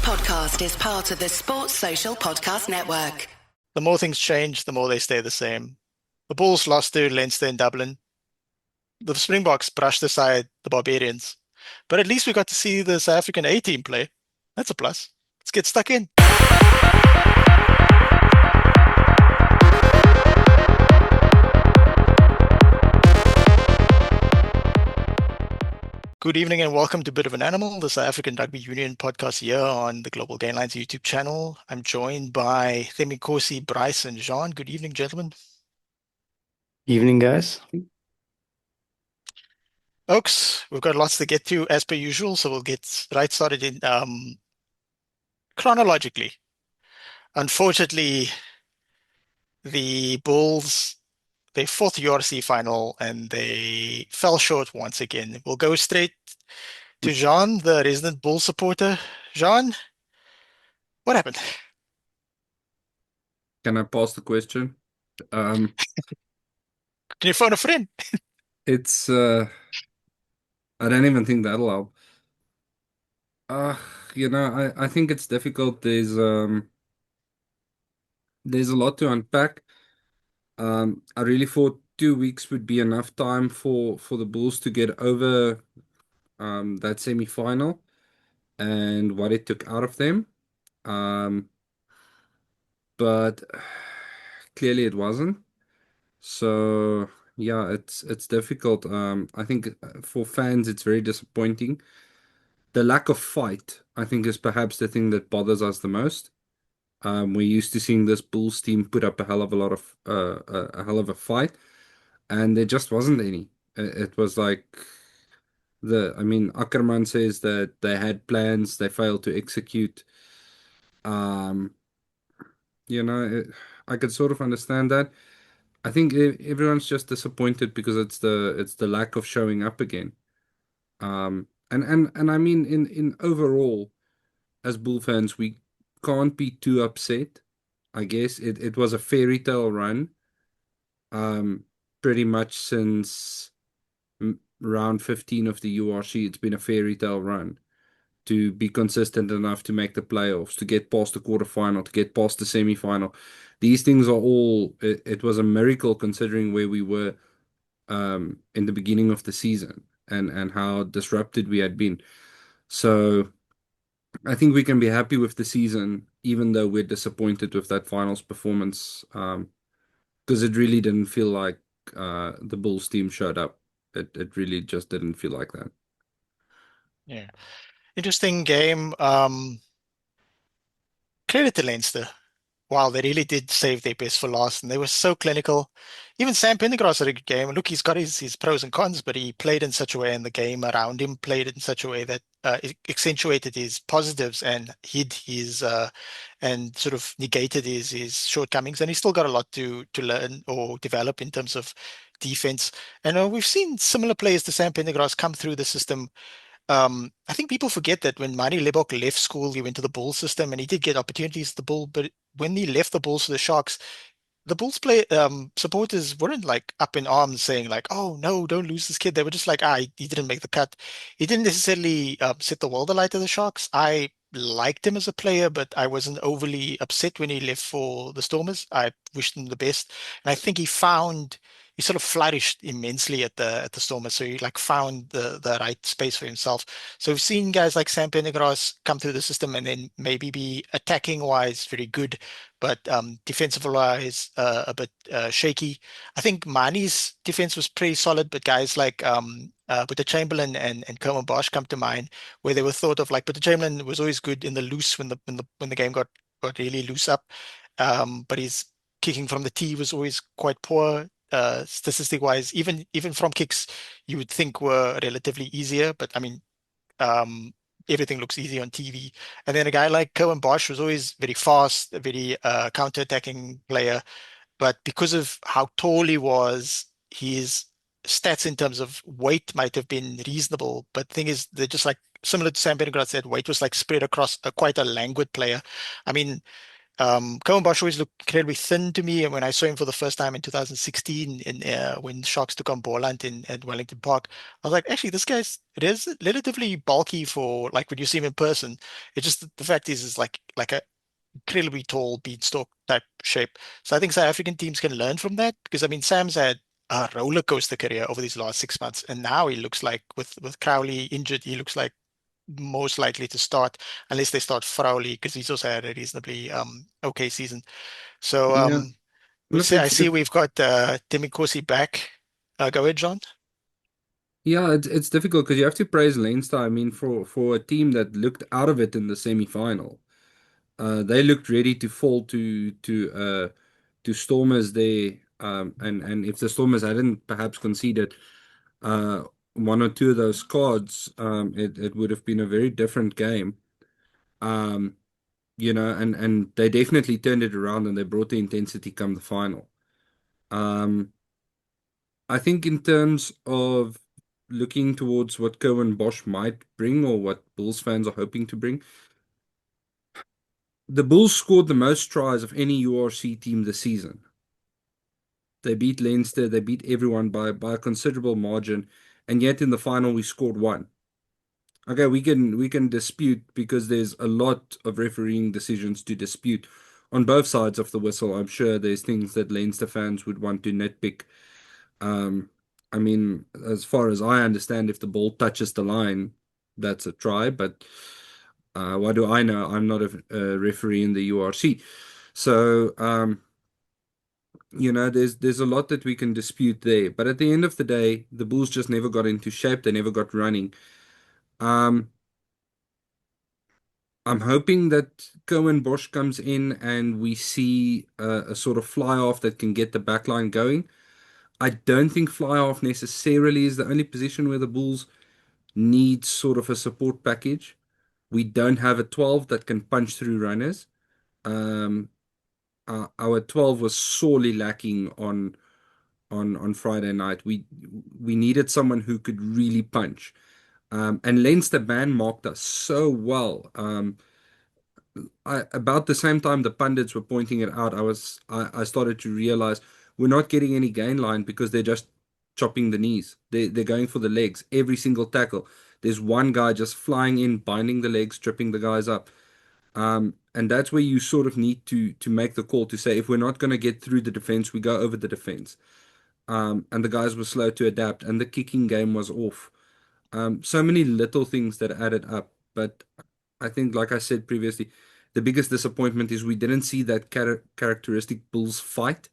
podcast is part of the Sports Social Podcast Network. The more things change, the more they stay the same. The Bulls lost to Leinster in Dublin. The Springboks brushed aside the Barbarians. But at least we got to see the South African A team play. That's a plus. Let's get stuck in. Good evening and welcome to Bit of an Animal, the South African Rugby Union podcast here on the Global Gainline's YouTube channel. I'm joined by Themikosi, Bryce, and Jean. Good evening, gentlemen. Evening, guys. Folks, we've got lots to get to as per usual, so we'll get right started in chronologically. Unfortunately, the Bulls, their fourth URC final, and they fell short once again. We'll go straight to Jean, the resident Bull supporter. Jean, what happened? Can I pause the question? Can you phone a friend? It's I don't even think that'll help. I think it's difficult. There's a lot to unpack. I really thought 2 weeks would be enough time for the Bulls to get over that semi-final and what it took out of them. But clearly it wasn't. So yeah, it's difficult. I think for fans it's very disappointing. The lack of fight, I think, is perhaps the thing that bothers us the most. We're used to seeing this Bulls team put up a hell of a lot of a hell of a fight, and there just wasn't any. It was like Ackerman says that they had plans, they failed to execute. Um, I could sort of understand that. I think everyone's just disappointed because it's the lack of showing up again. And I mean in overall, as Bull fans, we can't be too upset. I guess it was a fairy tale run, pretty much since round 15 of the URC. It's been a fairy tale run to be consistent enough to make the playoffs, to get past the quarterfinal, to get past the semi-final. These things are all, it was a miracle considering where we were in the beginning of the season and how disrupted we had been. So I think we can be happy with the season, even though we're disappointed with that finals performance, because it really didn't feel like the Bulls team showed up. It really just didn't feel like that. Yeah. Interesting game. Credit to Leinster. Wow, they really did save their best for last, and they were so clinical. Even Sam Pendergrass had a good game. Look, he's got his pros and cons, but he played in such a way, and the game around him played in such a way that it accentuated his positives and hid his and sort of negated his shortcomings. And he's still got a lot to learn or develop in terms of defense. And we've seen similar players to Sam Pendergrass come through the system. I think people forget that when Manie Lebok left school, he went to the Bull system and he did get opportunities at the Bull, but when he left the Bulls to the Sharks, the Bulls play supporters weren't like up in arms saying like, "Oh no, don't lose this kid." They were just like, he didn't make the cut." He didn't necessarily set the world alight to the Sharks. I liked him as a player, but I wasn't overly upset when he left for the Stormers. I wished him the best, and I think he sort of flourished immensely at the Stormers. So he like found the right space for himself. So we've seen guys like Sam Pendergrass come through the system and then maybe be attacking wise very good, but defensive wise a bit shaky. I think Mani's defense was pretty solid, but guys like Buta Chamberlain and Coleman Bosch come to mind, where they were thought of like Buta Chamberlain was always good in the loose when the game got really loose up, but his kicking from the tee was always quite poor. Statistic wise, even from kicks, you would think were relatively easier, but I mean, everything looks easy on TV. And then a guy like Cohen Bosch was always very fast, a very counter-attacking player, but because of how tall he was, his stats in terms of weight might have been reasonable. But the thing is, they're just like similar to Sam Pendergrass said, weight was like spread across quite a languid player. I mean, Cohen Bosch always looked incredibly thin to me, and when I saw him for the first time in 2016, when Sharks took on Borland at Wellington Park, I was like, actually, this guy's relatively bulky for like when you see him in person. It's just the fact is like a incredibly tall beanstalk type shape. So I think South African teams can learn from that because I mean Sam's had a roller coaster career over these last 6 months, and now he looks like with Crowley injured, he looks like most likely to start unless they start Frowley because he's also had a reasonably okay season. So Yeah. we Look, say I see we've got Timmy Corsi back. Go ahead, John. yeah, it's difficult because you have to praise Leinster. I mean, for a team that looked out of it in the semi-final, they looked ready to fall to Stormers there. And if the Stormers hadn't perhaps conceded uh, one or two of those cards, it would have been a very different game. Um, and they definitely turned it around and they brought the intensity come the final. Um, I think in terms of looking towards what Cohen Bosch might bring or what Bulls fans are hoping to bring, the Bulls scored the most tries of any URC team this season. They beat Leinster, they beat everyone by a considerable margin, and yet in the final we scored one. Okay, we can dispute because there's a lot of refereeing decisions to dispute on both sides of the whistle. I'm sure there's things that Leinster fans would want to nitpick. Um, I mean, as far as I understand, if the ball touches the line, that's a try. But what do I know? I'm not a referee in the URC, so there's a lot that we can dispute there. But at the end of the day, the Bulls just never got into shape. They never got running. Um, I'm hoping that Cohen Bosch comes in and we see a sort of fly off that can get the back line going. I don't think fly half necessarily is the only position where the Bulls need sort of a support package. We don't have a 12 that can punch through runners. Um, our 12 was sorely lacking on Friday night. We needed someone who could really punch. And Leinster man marked us so well. About the same time the pundits were pointing it out, I started to realize we're not getting any gain line because they're just chopping the knees. They're going for the legs every single tackle. There's one guy just flying in, binding the legs, tripping the guys up. And that's where you sort of need to make the call to say if we're not going to get through the defense, we go over the defense. And the guys were slow to adapt, and the kicking game was off. So many little things that added up. But I think, like I said previously, the biggest disappointment is we didn't see that characteristic Bulls fight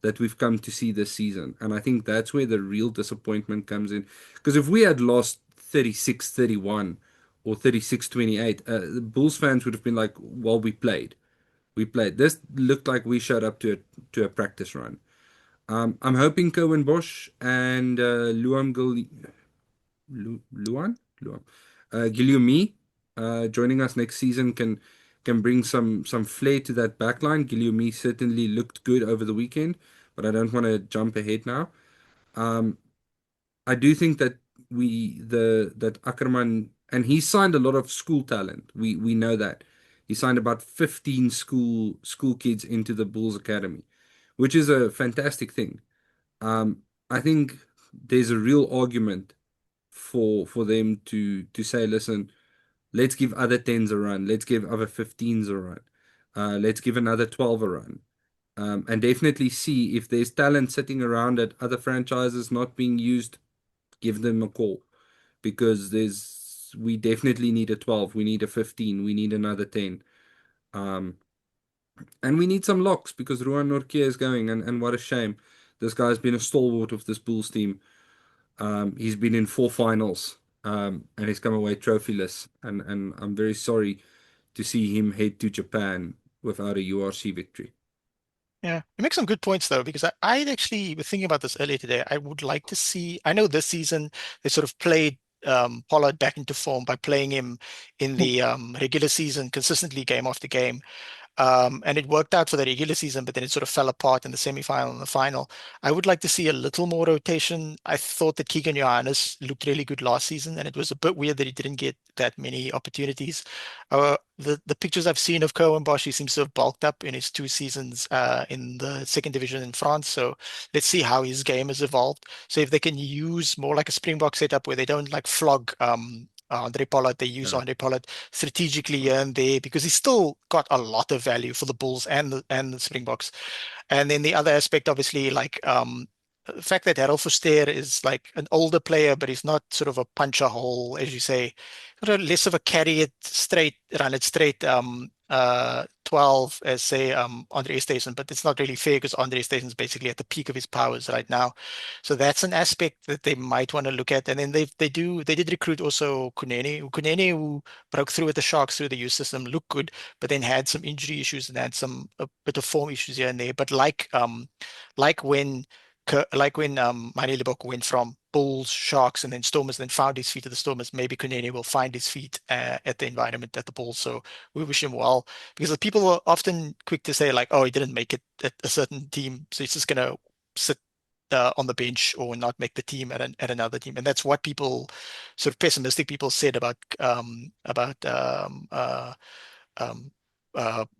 that we've come to see this season. And I think that's where the real disappointment comes in. Because if we had lost 36-31 or 36-28, the Bulls fans would have been like, well, we played. We played. This looked like we showed up to a practice run. I'm hoping Cohen Bosch and Luam Luan, Guillaume, joining us next season can bring some flair to that backline. Guillaume certainly looked good over the weekend, but I don't want to jump ahead now. Um, I do think that that Ackerman, and he signed a lot of school talent. We know that he signed about 15 school kids into the Bulls Academy, which is a fantastic thing. I think there's a real argument for them to say, listen, let's give other 10s a run, let's give other 15s a run, let's give another 12 a run, and definitely see if there's talent sitting around at other franchises not being used, give them a call because we definitely need a 12, we need a 15, we need another 10. And we need some locks because Ruan Nortje is going, and what a shame. This guy's been a stalwart of this Bulls team. He's been in 4 finals, and he's come away trophyless. And I'm very sorry to see him head to Japan without a URC victory. Yeah, you make some good points though, because I actually was thinking about this earlier today. I would like to see, I know this season they sort of played Pollard back into form by playing him in the regular season consistently game after game. And it worked out for the regular season, but then it sort of fell apart in the semi-final and the final. I would like to see a little more rotation. I thought that Keegan Johannes looked really good last season, and it was a bit weird that he didn't get that many opportunities. The pictures I've seen of Cohen Bosch, he seems to have bulked up in his 2 seasons in the second division in France. So let's see how his game has evolved. So if they can use more like a Springbok setup where they don't like flog Andre Pollard, they use Yeah. Andre Pollard strategically here and there because he's still got a lot of value for the Bulls and the Springboks. And then the other aspect, obviously, like the fact that Harold Verster is like an older player, but he's not sort of a puncher hole, as you say, sort of less of a carry it straight, run it straight 12 as say Andre Station, but it's not really fair because Andre Station is basically at the peak of his powers right now. So that's an aspect that they might want to look at. And then they did recruit also Kunene who broke through with the Sharks through the youth system, looked good, but then had some injury issues and had some a bit of form issues here and there. But like when Manie Libbok went from Bulls, Sharks, and then Stormers, and then found his feet at the Stormers, maybe Kunene will find his feet at the environment at the Bulls. So we wish him well because the people are often quick to say like, oh, he didn't make it at a certain team, so he's just gonna sit on the bench or not make the team at another team, and that's what people, sort of pessimistic people, said about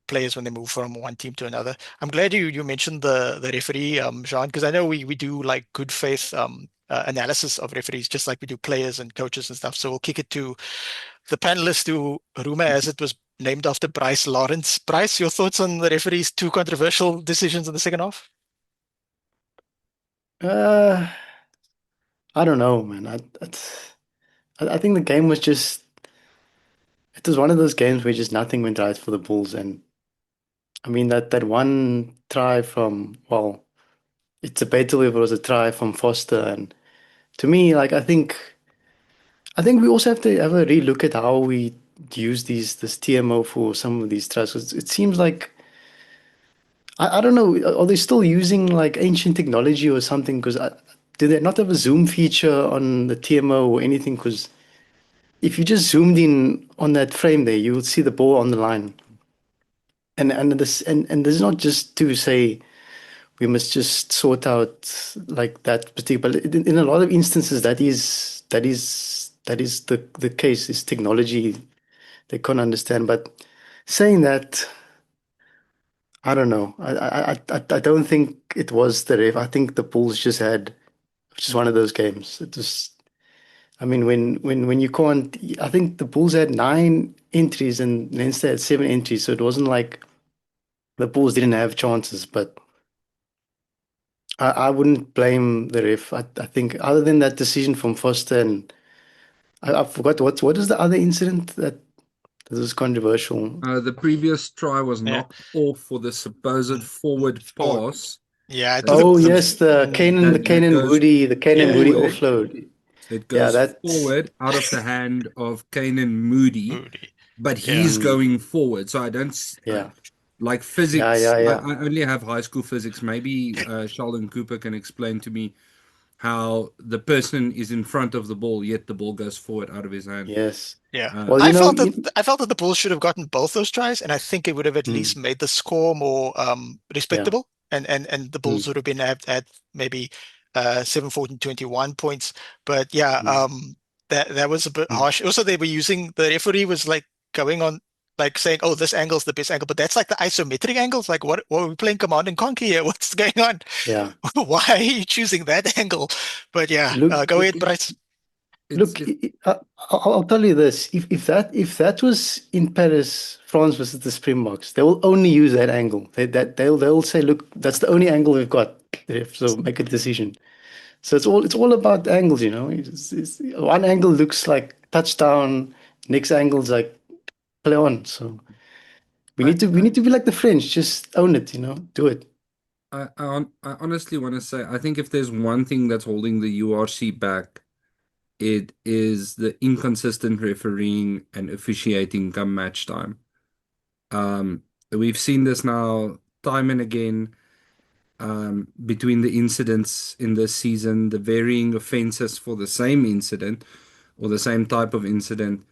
players when they move from one team to another. I'm glad you mentioned the referee, Jean, because I know we do like good faith analysis of referees, just like we do players and coaches and stuff. So we'll kick it to the panelists who, rumor as it was named after Bryce Lawrence. Bryce, your thoughts on the referee's 2 controversial decisions in the second half? Uh, I don't know, man. I think the game was just, it was one of those games where just nothing went right for the Bulls. And I mean, that one try from, well, it's debatable if it was a try from Foster. And to me, like, I think we also have to have a relook at how we use this TMO for some of these tries. 'Cause it seems like, I don't know, are they still using like ancient technology or something? Because do they not have a zoom feature on the TMO or anything? Because if you just zoomed in on that frame there, you would see the ball on the line. And this is not just to say we must just sort out like that particular. But in a lot of instances, that is the case. Is technology they can't understand. But saying that, I don't know. I don't think it was the ref. I think the Bulls just had just one of those games. It was. I mean, when you can't, I think the Bulls had 9 entries and Leinster had 7 entries, so it wasn't like the Bulls didn't have chances. But I wouldn't blame the ref. I think other than that decision from Foster, and I forgot what is the other incident that was controversial. The previous try was Yeah. knocked off for the supposed forward Forward. pass. Yeah, it That was Oh a, yes, the Kanan the that Kanan goes Moody the Kanan Moody forward. offload. It Yeah, goes that's forward out of the hand of Kanan Moody, Moody. but Yeah. he's going forward. So I don't yeah. like Yeah, physics. yeah, yeah. I only have high school physics. Maybe Sheldon Cooper can explain to me how the person is in front of the ball, yet the ball goes forward out of his hand. Yes. Yeah, Well, I felt that the Bulls should have gotten both those tries, and I think it would have at least mm, made the score more yeah. respectable, and the Bulls Mm, would have been at maybe 7, 14, 21 points. But yeah, mm, that was a bit mm. harsh. Also, they were using the referee was like going on like saying, "Oh, this angle's the best angle," but that's like the isometric angles. Like, what are we playing Command and Conquer here? What's going on? Yeah. Why are you choosing that angle? But yeah, Look, go ahead, Bryce. It's look. I'll tell you this: if that was in Paris, France versus the Springboks, they will only use that angle. They'll say, "Look, that's the only angle we've got. So make a decision." So it's all about angles, you know. One angle looks like touchdown, next angle's like play on. So we I, need to we need to be like the French, just own it, you know, do it. I honestly want to say I think if there's one thing that's holding the URC back, it is the inconsistent refereeing and officiating come match time. We've seen this now time and again between the incidents in this season, the varying offenses for the same incident or the same type of incident.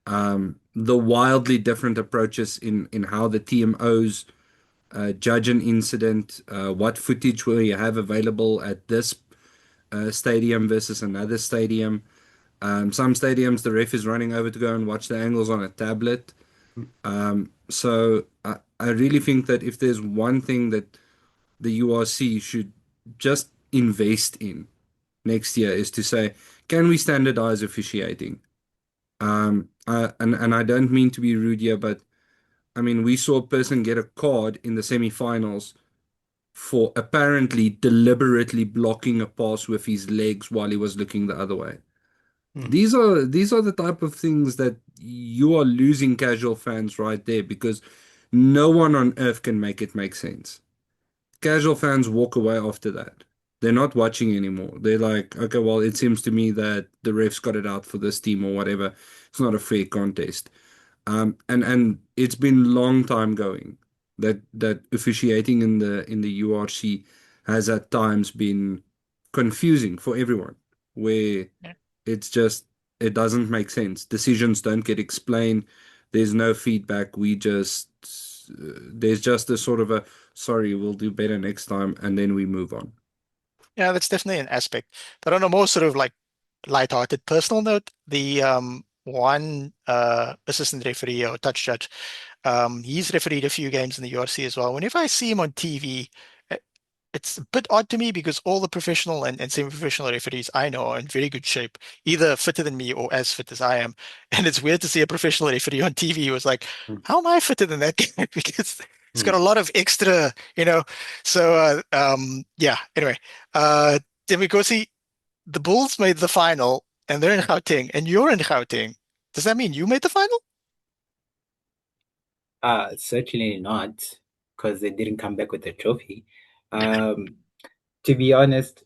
The wildly different approaches in how the TMOs judge an incident, what footage will you have available at this stadium versus another stadium. Some stadiums, the ref is running over to go and watch the angles on a tablet. So I really think that if there's one thing that the URC should just invest in next year is to say, can we standardize officiating? And I don't mean to be rude here, but I mean, we saw a person get a card in the semi-finals for apparently deliberately blocking a pass with his legs while he was looking the other way. These are the type of things that you are losing casual fans right there, because no one on earth can make it make sense. Casual fans walk away after that. They're not watching anymore. They're like, okay, well, it seems to me that the refs got it out for this team or whatever. It's not a fair contest. And it's been long time going that officiating in the URC has at times been confusing for everyone, where it's just it doesn't make sense. Decisions don't get explained. There's no feedback. There's just a sort of a sorry, we'll do better next time, and then we move on. Yeah, that's definitely an aspect. But on a more sort of like light-hearted personal note, the one assistant referee or touch judge, he's refereed a few games in the URC as well. Whenever I see him on TV, it's a bit odd to me because all the professional and semi-professional referees I know are in very good shape, either fitter than me or as fit as I am. And it's weird to see a professional referee on TV who was like, how am I fitter than that guy? Because he's got a lot of extra, you know. So yeah, anyway. Demikosi, the Bulls made the final and they're in Gauteng and you're in Gauteng. Does that mean you made the final? Certainly not, because they didn't come back with a trophy. To be honest,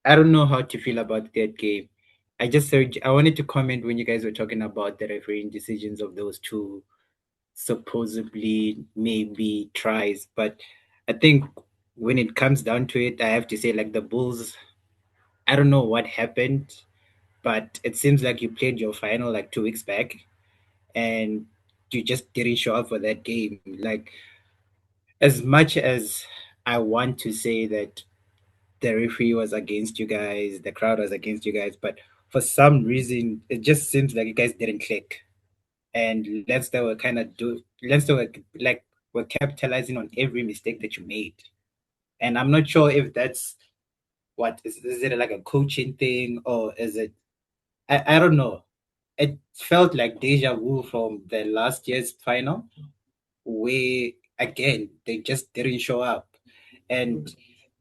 I don't know how to feel about that game. I wanted to comment when you guys were talking about the refereeing decisions of those two supposedly maybe tries, but I think when it comes down to it, I have to say, like, the Bulls, I don't know what happened, but it seems like you played your final like 2 weeks back and you just didn't show up for that game. Like, as much as I want to say that the referee was against you guys, the crowd was against you guys, but for some reason, it just seems like you guys didn't click. And Leinster were like were capitalizing on every mistake that you made. And I'm not sure if that's what is it like a coaching thing, or is it I don't know. It felt like deja vu from the last year's final, where again they just didn't show up. And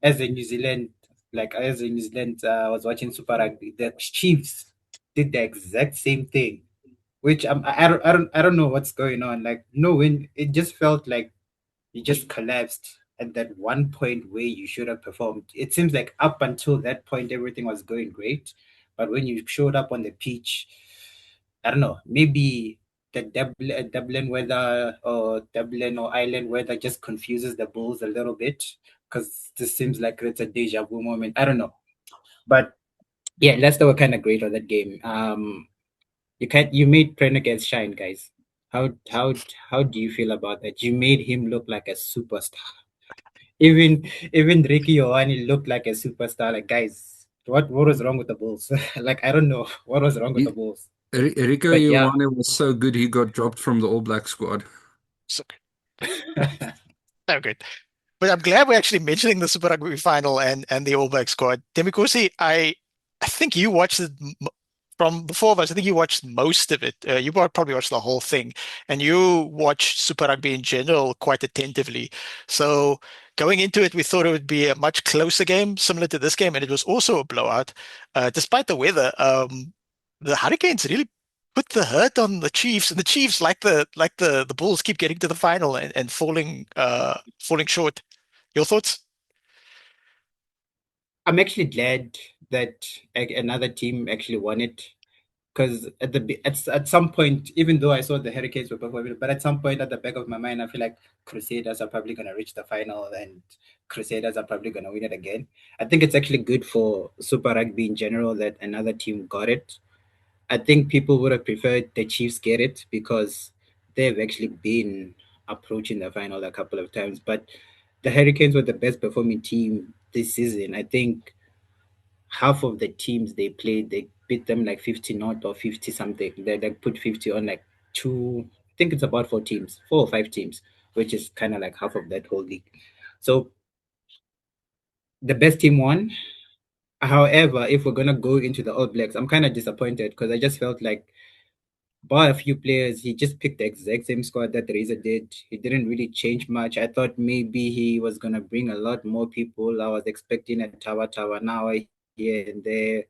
as a New Zealand, I was watching Super Rugby. The Chiefs did the exact same thing, which I don't know what's going on. Like, no, when it just felt like you just collapsed at that one point where you should have performed. It seems like up until that point everything was going great, but when you showed up on the pitch, I don't know, maybe the Dublin weather or Dublin or Ireland weather just confuses the Bulls a little bit, because this seems like it's a deja vu moment. I don't know, but yeah, Leicester were kind of great on that game. You made Prendergast shine, guys. How do you feel about that? You made him look like a superstar. Even Ricky Ioane looked like a superstar. Like, guys, what was wrong with the Bulls? Like, I don't know what was wrong with the Bulls. Rico But yeah. Ioane was so good he got dropped from the All Black squad. So good. So good. But I'm glad we're actually mentioning the Super Rugby final and the All Black squad. Demikosi, I think you watched it from the four of us. I think you watched most of it. You probably watched the whole thing, and you watched Super Rugby in general quite attentively. So going into it, we thought it would be a much closer game, similar to this game, and it was also a blowout. Despite the weather, the Hurricanes really put the hurt on the Chiefs, and the Chiefs, like the Bulls, keep getting to the final and falling short. Your thoughts? I'm actually glad that another team actually won it, because at some point, even though I saw the Hurricanes were performing, but at some point at the back of my mind, I feel like Crusaders are probably going to reach the final, and Crusaders are probably going to win it again. I think it's actually good for Super Rugby in general that another team got it. I think people would have preferred the Chiefs get it because they've actually been approaching the final a couple of times. But the Hurricanes were the best performing team this season. I think half of the teams they played, they beat them like 50 not or 50 something. They like put 50 on like two, I think it's about 4 teams, 4 or 5 teams, which is kind of like half of that whole league. So the best team won. However, if we're gonna go into the All Blacks, I'm kind of disappointed because I just felt like bar a few players, he just picked the exact same squad that Razor did. He didn't really change much. I thought maybe he was gonna bring a lot more people. I was expecting a Tawa now here and there,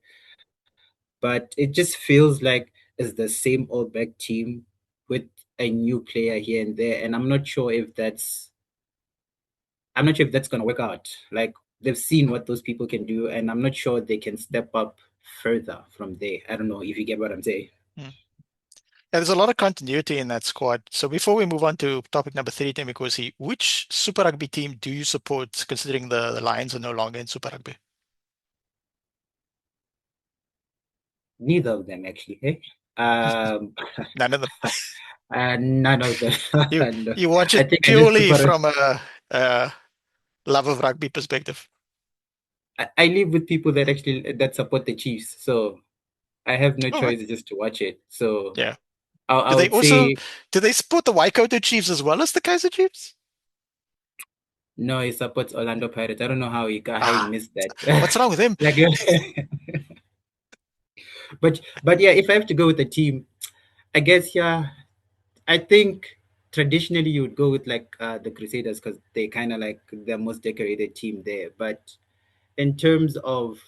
but it just feels like it's the same All Black team with a new player here and there, and I'm not sure if that's gonna work out. Like they've seen what those people can do, and I'm not sure they can step up further from there. I don't know if you get what I'm saying. Yeah, there's a lot of continuity in that squad. So before we move on to topic number 3, Temikosi, which Super Rugby team do you support, considering the Lions are no longer in Super Rugby? Neither of them actually. Eh? None of them. None of them. You No. you watch I it think I just purely prefer. from a love of rugby perspective. I live with people that actually that support the Chiefs, so I have no All right. choice just to watch it. So Yeah. I Do they would also say do they support the Waikato Chiefs as well as the Kaiser Chiefs? no. He supports Orlando Pirates. I don't know how he Ah, missed that. what's wrong with him? Like, but yeah, if I have to go with the team, I guess yeah. I think traditionally you would go with like the Crusaders because they kind of like the most decorated team there. But in terms of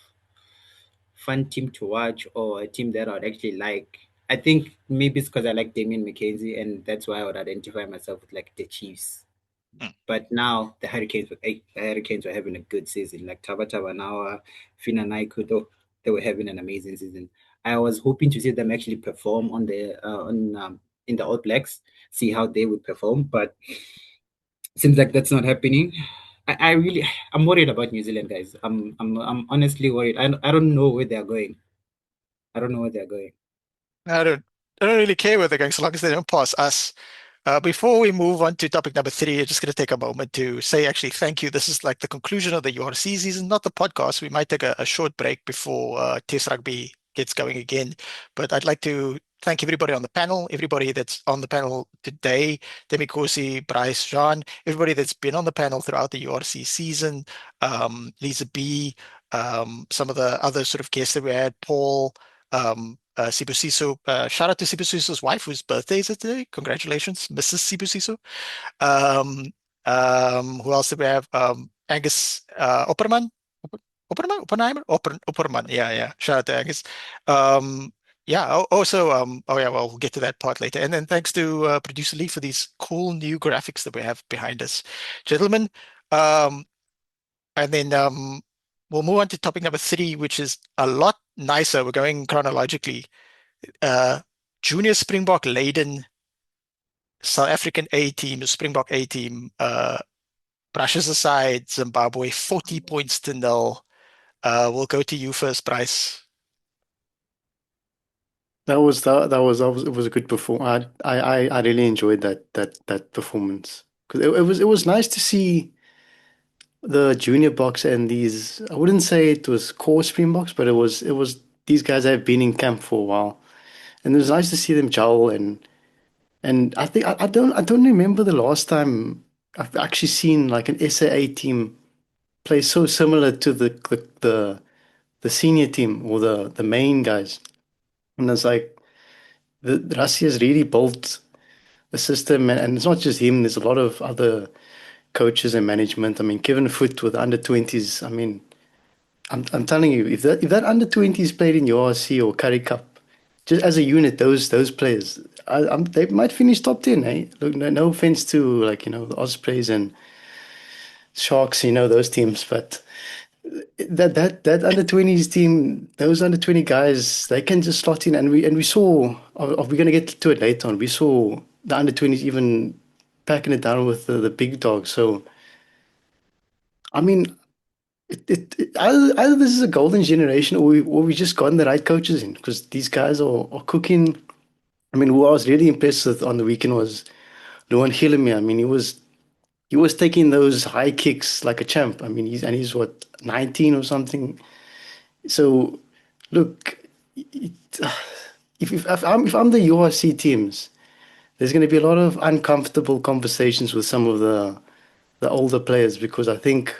fun team to watch or a team that I'd actually like, I think maybe it's because I like Damien McKenzie and that's why I would identify myself with like the Chiefs. Hmm. But now the Hurricanes were having a good season. Like Tabata Nawa, Fina Naikuto, they were having an amazing season. I was hoping to see them actually perform on the on in the All Blacks, see how they would perform, but seems like that's not happening. I'm worried about New Zealand guys. I'm honestly worried. I don't know where they're going. I don't know where they're going. I don't really care where they're going so long as they don't pass us. Before we move on to topic number 3, I'm just going to take a moment to say actually thank you. This is like the conclusion of the URC season, not the podcast. We might take a short break before Test Rugby gets going again. But I'd like to thank everybody on the panel, everybody that's on the panel today, Demi Corsi, Bryce, Jean, everybody that's been on the panel throughout the URC season, Lisa B, some of the other sort of guests that we had, Paul, Sibusiso, shout out to Sibusiso's wife, whose birthday is it today. Congratulations, Mrs. Sibusiso. Um, who else did we have? Angus Opperman, Oppenheimer, Opperman. Yeah, yeah. Shout out to Angus. Yeah. Also, oh yeah. Well, we'll get to that part later. And then thanks to producer Lee for these cool new graphics that we have behind us, gentlemen. Um, and then we'll move on to topic number 3, which is a lot nicer. We're going chronologically. Uh, Junior Springbok Leiden South African A team, the Springbok A team, brushes aside Zimbabwe 40 points to 0. We'll go to you first, Bryce. It was a good performance. I really enjoyed that performance because it was nice to see the junior box and these. I wouldn't say it was core Springboks, but it was these guys have been in camp for a while, and it was nice to see them gel and I think I don't remember the last time I've actually seen like an SAA team play so similar to the senior team or the main guys, and it's like the Rassie has really built a system, and it's not just him. There's a lot of other coaches and management. I mean, Kevin Foot with under 20s. I mean, I'm telling you, if that under 20s played in URC or Curry Cup, just as a unit, those players, they might finish top 10. Eh? Look, no offense to like the Ospreys and Sharks, those teams, but that under 20s team, those under 20 guys, they can just slot in, and we saw. We're gonna get to it later on. We saw the under 20s even packing it down with the big dogs. So I mean, Either this is a golden generation, or we just gotten the right coaches in, because these guys are cooking. I mean, who I was really impressed with on the weekend was Luan Hilemi. I mean, he was taking those high kicks like a champ. I mean, he's what, 19 or something. So, look, it, if I'm the URC teams, there's going to be a lot of uncomfortable conversations with some of the older players, because I think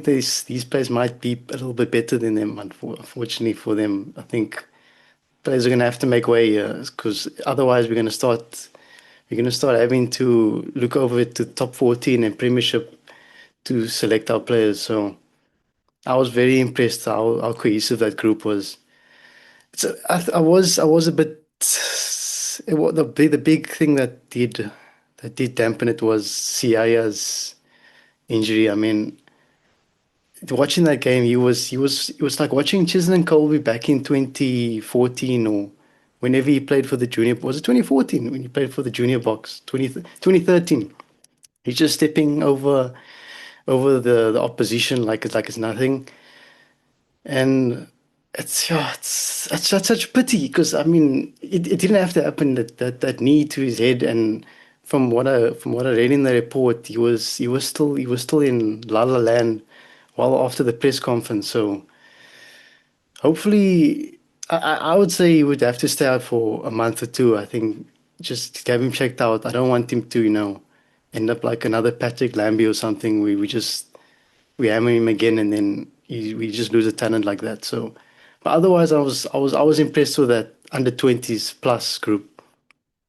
these players might be a little bit better than them. Unfortunately for them, I think players are going to have to make way, because otherwise we're going to start having to look over to top 14 and Premiership to select our players. So I was very impressed how cohesive that group was. So I was a bit. The big thing that did dampen it was Siaya's injury. I mean, watching that game, it was like watching Chisholm Colby back in 2014, or whenever he played for the junior. Was it 2014 when he played for the junior box? 2013. He's just stepping over the opposition like it's nothing. And that's such a pity, because I mean it didn't have to happen, that knee to his head. And from what I read in the report, he was still in La La Land while after the press conference. So hopefully, I would say he would have to stay out for a month or two. I think just have him checked out. I don't want him to end up like another Patrick Lambie or something. We hammer him again, and then we just lose a talent like that. So, but otherwise, I was impressed with that under 20s plus group.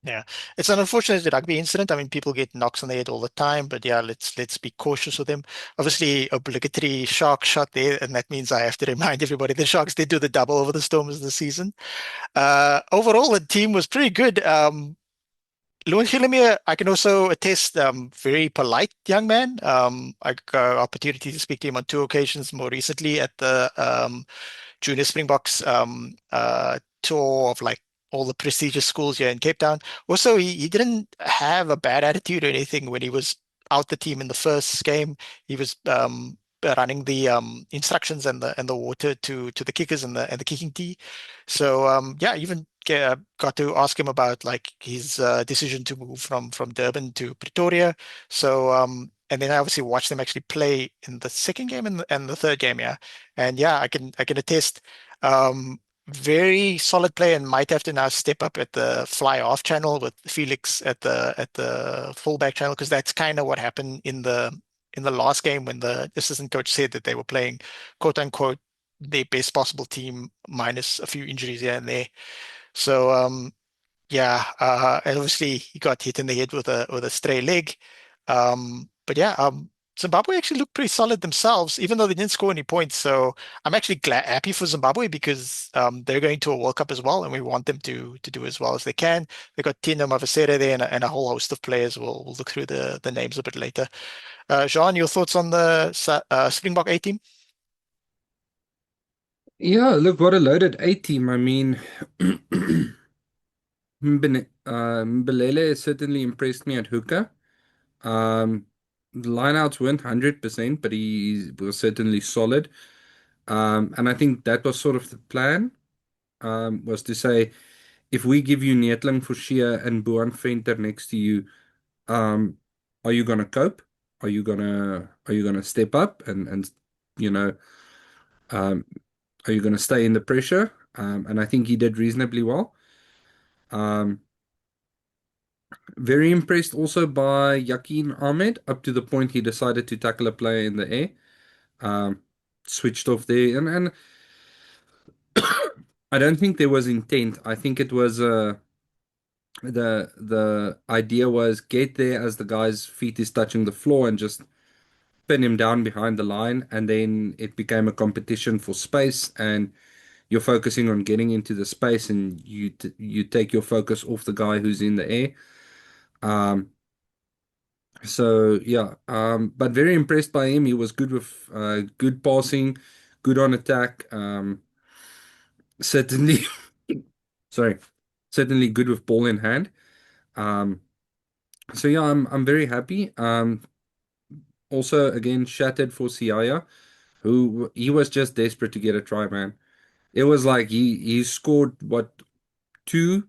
Yeah, it's an unfortunate rugby incident. I mean, people get knocks on the head all the time, but yeah, let's be cautious with them. Obviously, obligatory Shark shot there, and that means I have to remind everybody the Sharks did do the double over the Stormers this season. Overall, the team was pretty good. Louis Hillemir, I can also attest, very polite young man. I got opportunity to speak to him on two occasions more recently at the Junior Springboks tour of like all the prestigious schools here in Cape Town. Also, he didn't have a bad attitude or anything when he was out the team in the first game. He was running the instructions and the water to the kickers and the kicking tee. So yeah, even got to ask him about like his decision to move from Durban to Pretoria. So and then I obviously watched them actually play in the second game and the third game, yeah. And yeah, I can attest, um, very solid play, and might have to now step up at the fly off channel with Felix at the fullback channel, because that's kind of what happened in the last game when the assistant coach said that they were playing quote unquote their best possible team minus a few injuries here and there. So yeah, and obviously he got hit in the head with a stray leg. But yeah, Zimbabwe actually looked pretty solid themselves, even though they didn't score any points. So I'm actually happy for Zimbabwe, because they're going to a World Cup as well, and we want them to do as well as they can. They got Tino Mavasere there, and a whole host of players. We'll look through the names a bit later. Jean, your thoughts on the Springbok A team? Yeah, look, what a loaded A team. I mean, Mbelele certainly impressed me at hooker. Um, the lineouts weren't 100%, but he was certainly solid. And I think that was sort of the plan, was to say, if we give you Neetling, Forshia, and Buan Venter next to you, um, are you gonna cope? Are you gonna step up and you know, um, are you gonna stay in the pressure? And I think he did reasonably well. Um, Very impressed also by Yakin Ahmed, up to the point he decided to tackle a player in the air. Um, Switched off there, and I don't think there was intent. I think it was the idea was get there as the guy's feet is touching the floor and just pin him down behind the line, and then it became a competition for space, and you're focusing on getting into the space, and you take your focus off the guy who's in the air. Um, So yeah, but very impressed by him. He was good with good passing, good on attack. Certainly, sorry, certainly good with ball in hand. Um, so yeah, I'm very happy. also again shattered for Siaya, who he was just desperate to get a try, man. It was like he scored what, two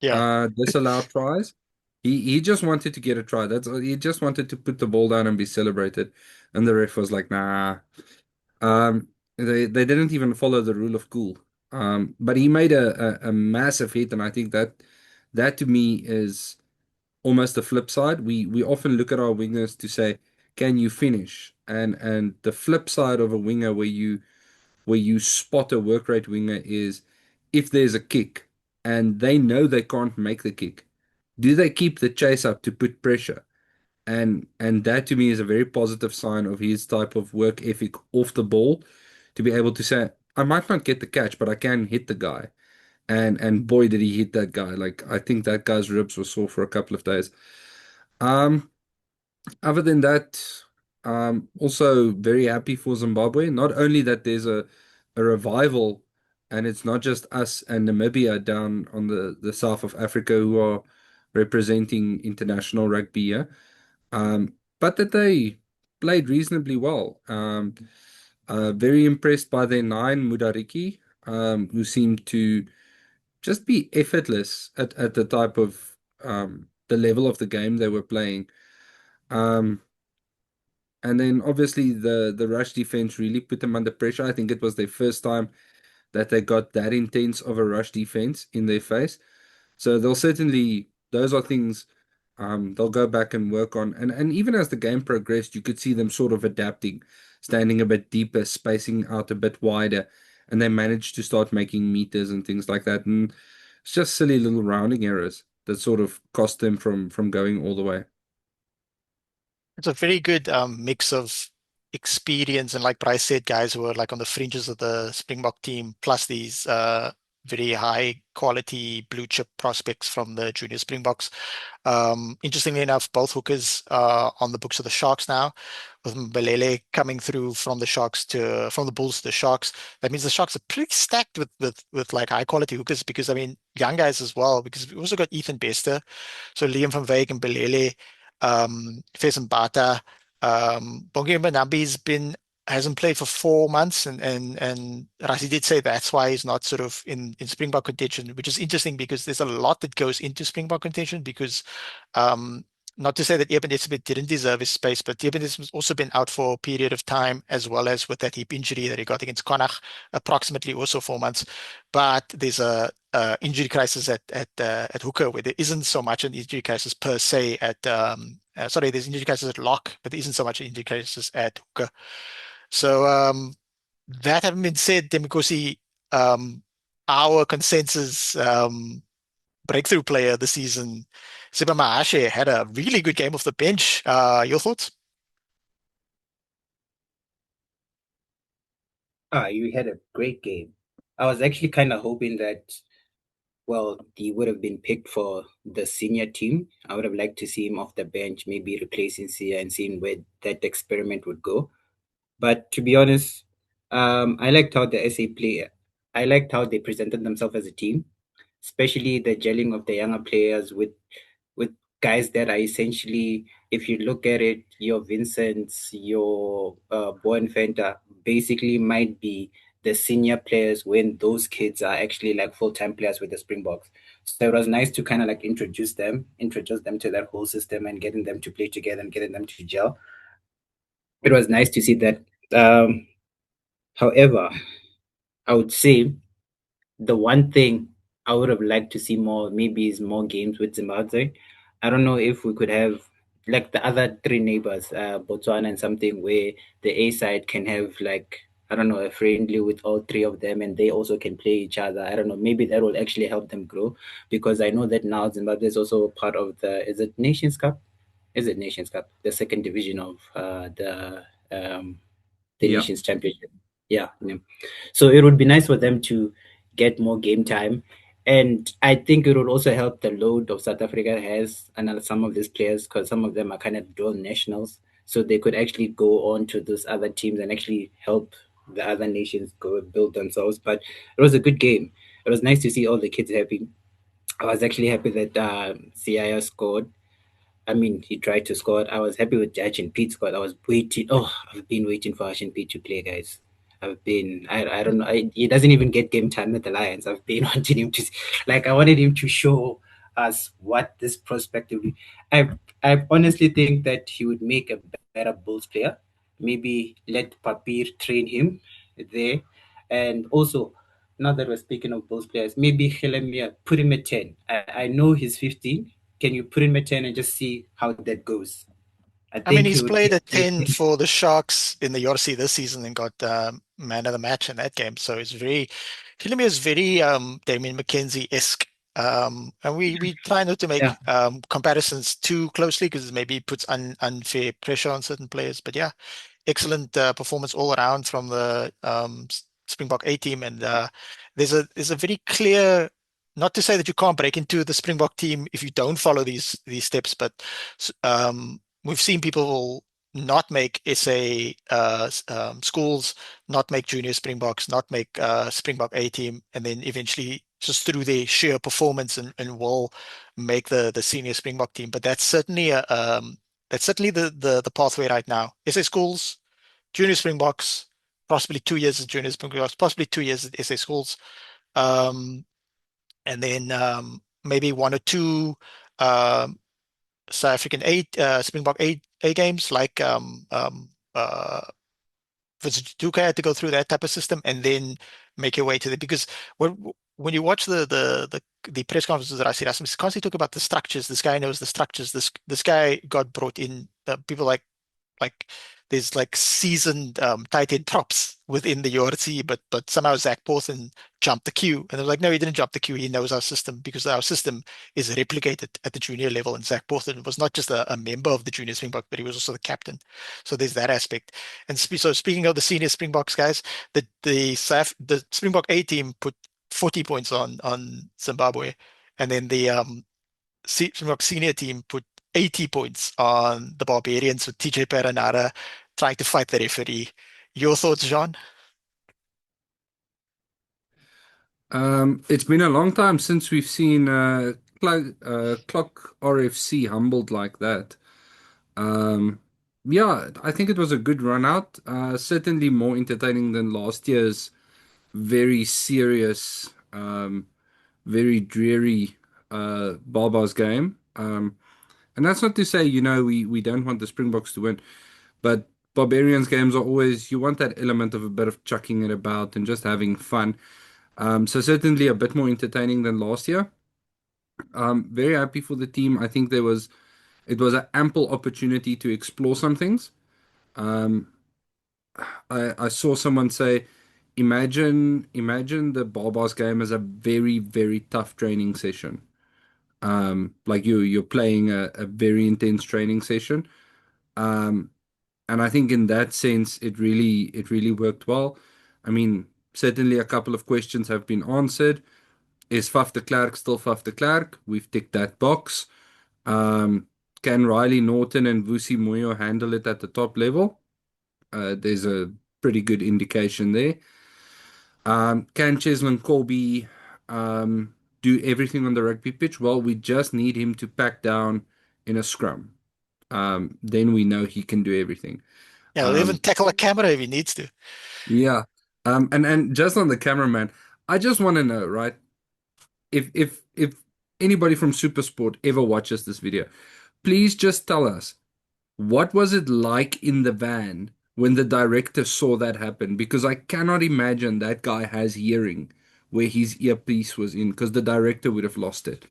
Yeah. disallowed tries. He just wanted to get a try. That's all. He just wanted to put the ball down and be celebrated. And the ref was like, nah. They didn't even follow the rule of cool. But he made a massive hit, and I think that to me is almost the flip side. We often look at our wingers to say, can you finish? And the flip side of a winger where you spot a work rate winger is if there's a kick and they know they can't make the kick, do they keep the chase up to put pressure? And that to me is a very positive sign of his type of work ethic off the ball, to be able to say, I might not get the catch, but I can hit the guy. And boy did he hit that guy. Like I think that guy's ribs were sore for a couple of days. Um Other than that, also very happy for Zimbabwe. Not only that there's a revival, and it's not just us and Namibia down on the south of Africa who are representing international rugby here, but that they played reasonably well. Very impressed by their nine, Mudariki, who seemed to just be effortless at the type of the level of the game they were playing. Um, and then obviously the rush defense really put them under pressure. I think it was their first time that they got that intense of a rush defense in their face. So they'll certainly, those are things they'll go back and work on. And even as the game progressed, you could see them sort of adapting, standing a bit deeper, spacing out a bit wider, and they managed to start making meters and things like that. And it's just silly little rounding errors that sort of cost them from going all the way. It's a very good mix of experience and, like Bryce said, guys who are like on the fringes of the Springbok team, plus these very high quality blue chip prospects from the junior Springboks. Interestingly enough, both hookers are on the books of the Sharks now, with Mbelele coming through from the Bulls to the Sharks. That means the Sharks are pretty stacked with like high quality hookers, because I mean young guys as well, because we also got Ethan Bester, so Liam van Wyk and Mbelele, Faison Bata, Bongi Mbanabi's hasn't played for 4 months, and Rassie did say that's why he's not sort of in Springbok contention, which is interesting because there's a lot that goes into Springbok contention, because um, not to say that Eben Etzebeth didn't deserve his space, but Eben Etzebeth's also been out for a period of time, as well as with that hip injury that he got against Connacht, approximately also 4 months. But there's a injury crisis at hooker, where there isn't so much an injury crisis per se at there's injury crisis at lock, but there isn't so much an injury crisis at hooker. So that having been said, Demikosi, our consensus breakthrough player this season, Siba Mahashe, had a really good game off the bench. Your thoughts? You had a great game. I was actually kind of hoping that, well, he would have been picked for the senior team. I would have liked to see him off the bench, maybe replacing Sia and seeing where that experiment would go. But to be honest, I liked how the SA play. I liked how they presented themselves as a team, especially the gelling of the younger players with guys that are essentially, if you look at it, your Vincents, your Bowen Fenta, basically might be the senior players when those kids are actually like full-time players with the Springboks. So it was nice to kind of like introduce them to that whole system and getting them to play together and getting them to gel. It was nice to see that. However, I would say the one thing I would have liked to see more maybe is more games with Zimbabwe. I don't know if we could have like the other three neighbors, Botswana and something, where the A side can have like, I don't know, a friendly with all three of them and they also can play each other. I don't know, maybe that will actually help them grow, because I know that now Zimbabwe is also part of is it Nations Cup? Is it Nations Cup? The second division of um, the Yeah. Nations Championship. Yeah, yeah. So it would be nice for them to get more game time. And I think it would also help the load of South Africa has and some of these players, because some of them are kind of dual nationals. So they could actually go on to those other teams and actually help the other nations go build themselves. But it was a good game. It was nice to see all the kids happy. I was actually happy that CIS scored. I mean, he tried to score. I was happy with Judge and Pete scored. I was waiting. Oh, I've been waiting for Ash and Pete to play, guys. I don't know. He doesn't even get game time with the Lions. I've been wanting him to, like, I wanted him to show us what this prospect will be. I honestly think that he would make a better Bulls player. Maybe let Papir train him there. And also, now that we're speaking of Bulls players, maybe Helemia, put him at 10. I know he's 15. Can you put him at 10 and just see how that goes? I I mean, think he he's would played get at 10 for the Sharks in the URC this season and got man of the match in that game. So it's very, Philomir is very Damien McKenzie-esque. And we try not to make yeah. comparisons too closely because maybe it puts unfair pressure on certain players. But yeah, excellent performance all around from the Springbok A team. And there's a very clear, not to say that you can't break into the Springbok team if you don't follow these steps, but we've seen people not make SA schools, not make junior Springboks, not make Springbok A team, and then eventually just through their sheer performance and will make the senior Springbok team. But that's certainly the pathway right now. SA schools, junior Springboks, possibly 2 years as junior Springboks, possibly 2 years at SA schools, and then maybe one or two South African Springbok A games like Duka had to go through that type of system and then make your way to the because when you watch the press conferences that I see, Rasmus constantly talk about the structures. This guy knows the structures. This guy got brought in. People like there's like seasoned tight end props within the URC, but somehow Zach Porthen jumped the queue, and they're like, no, he didn't jump the queue. He knows our system because our system is replicated at the junior level. And Zach Porthen was not just a member of the junior Springbok, but he was also the captain. So there's that aspect. And so speaking of the senior Springboks guys, the Springbok A team put 40 points on Zimbabwe, and then the Springbok senior team put 80 points on the Barbarians with TJ Perenara trying to fight the referee. Your thoughts, Jean? It's been a long time since we've seen Clock RFC humbled like that. Yeah, I think it was a good run out. Certainly more entertaining than last year's very serious, very dreary Barba's game. And that's not to say, we don't want the Springboks to win, but Barbarians games are always, you want that element of a bit of chucking it about and just having fun. So certainly a bit more entertaining than last year. Very happy for the team. I think it was an ample opportunity to explore some things. I saw someone say, imagine the Barbars game as a very, very tough training session. Like you're playing a very intense training session. And I think in that sense, it really worked well. I mean, certainly a couple of questions have been answered. Is Faf de Klerk still Faf de Klerk? We've ticked that box. Can Riley Norton and Vusi Moyo handle it at the top level? There's a pretty good indication there. Can Cheslin Colby do everything on the rugby pitch? Well, we just need him to pack down in a scrum. Then we know he can do everything. Yeah, he'll even tackle a camera if he needs to. Yeah. And just on the cameraman, I just want to know, right? If anybody from Supersport ever watches this video, please just tell us, what was it like in the van when the director saw that happen? Because I cannot imagine that guy has hearing where his earpiece was in, because the director would have lost it.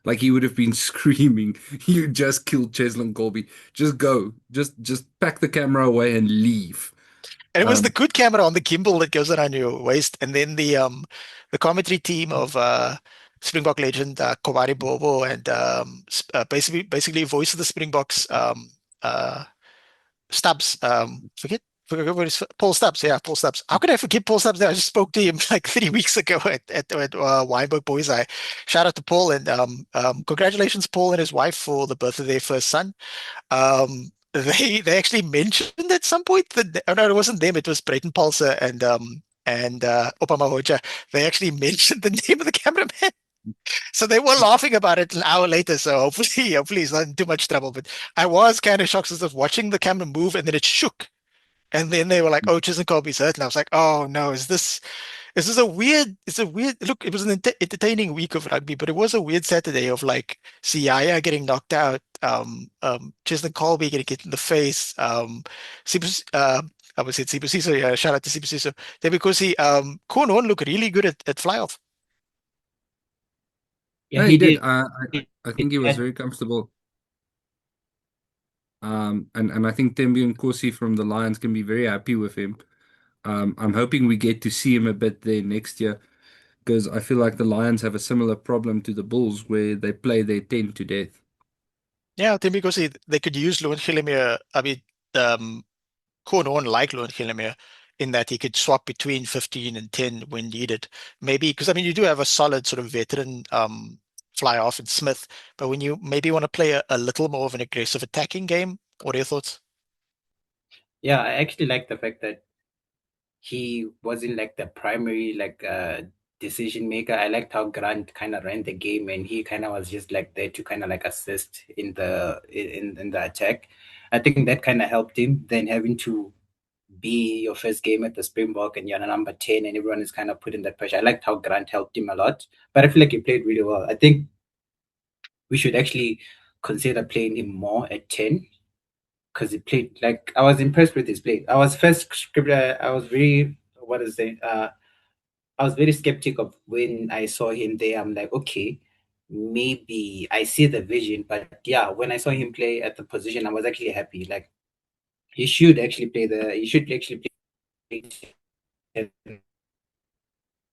Like he would have been screaming, "You just killed Cheslin Colby. Just go. Just pack the camera away and leave." And it was the good camera on the gimbal that goes around your waist, and then the commentary team of Springbok legend Kobari Bobo and basically voice of the Springboks Stubbs. Forget what his Paul Stubbs. Yeah, Paul Stubbs. How could I forget Paul Stubbs? I just spoke to him like 3 weeks ago at Weinberg Boys Eye. Shout out to Paul and congratulations, Paul and his wife, for the birth of their first son. They actually mentioned at some point that oh no, it wasn't them. It was Brayton Palser and Opama Hoja. They actually mentioned the name of the cameraman. So they were laughing about it an hour later. So hopefully he's not in too much trouble. But I was kind of shocked of watching the camera move and then it shook. And then they were like, "Oh, Chisholm Colby's hurt." And I was like, "Oh no, is this a weird? It's a weird look. It was an entertaining week of rugby, but it was a weird Saturday of like Siaya getting knocked out, Chisholm Colby getting hit in the face, I would say Sibusiso. Yeah, shout out to Sibusiso. Then because Cornwall looked really good at fly off. Yeah, No, he he did. did. I think he was very comfortable. And I think Tembi and Kosi from the Lions can be very happy with him. I'm hoping we get to see him a bit there next year because I feel like the Lions have a similar problem to the Bulls where they play their 10 to death. Yeah, I think because they could use Loan Gillemere. I mean, Cornwall like Loan Gillemere in that he could swap between 15 and 10 when needed. Maybe because I mean you do have a solid sort of veteran fly off in Smith, but when you maybe want to play a little more of an aggressive attacking game, what are your thoughts? Yeah, I actually like the fact that he wasn't like the primary decision maker. I liked how Grant kind of ran the game and he kind of was just like there to kind of like assist in the attack. I think that kind of helped him then having to be your first game at the Springbok and you're number 10 and everyone is kind of putting that pressure. I liked how Grant helped him a lot, but I feel like he played really well. I think we should actually consider playing him more at 10 because he played like I was impressed with his play. I was first scripted. I was very what is it? I was very skeptic of when I saw him there. I'm like, okay, maybe I see the vision, but yeah, when I saw him play at the position, I was actually happy. Like he should actually play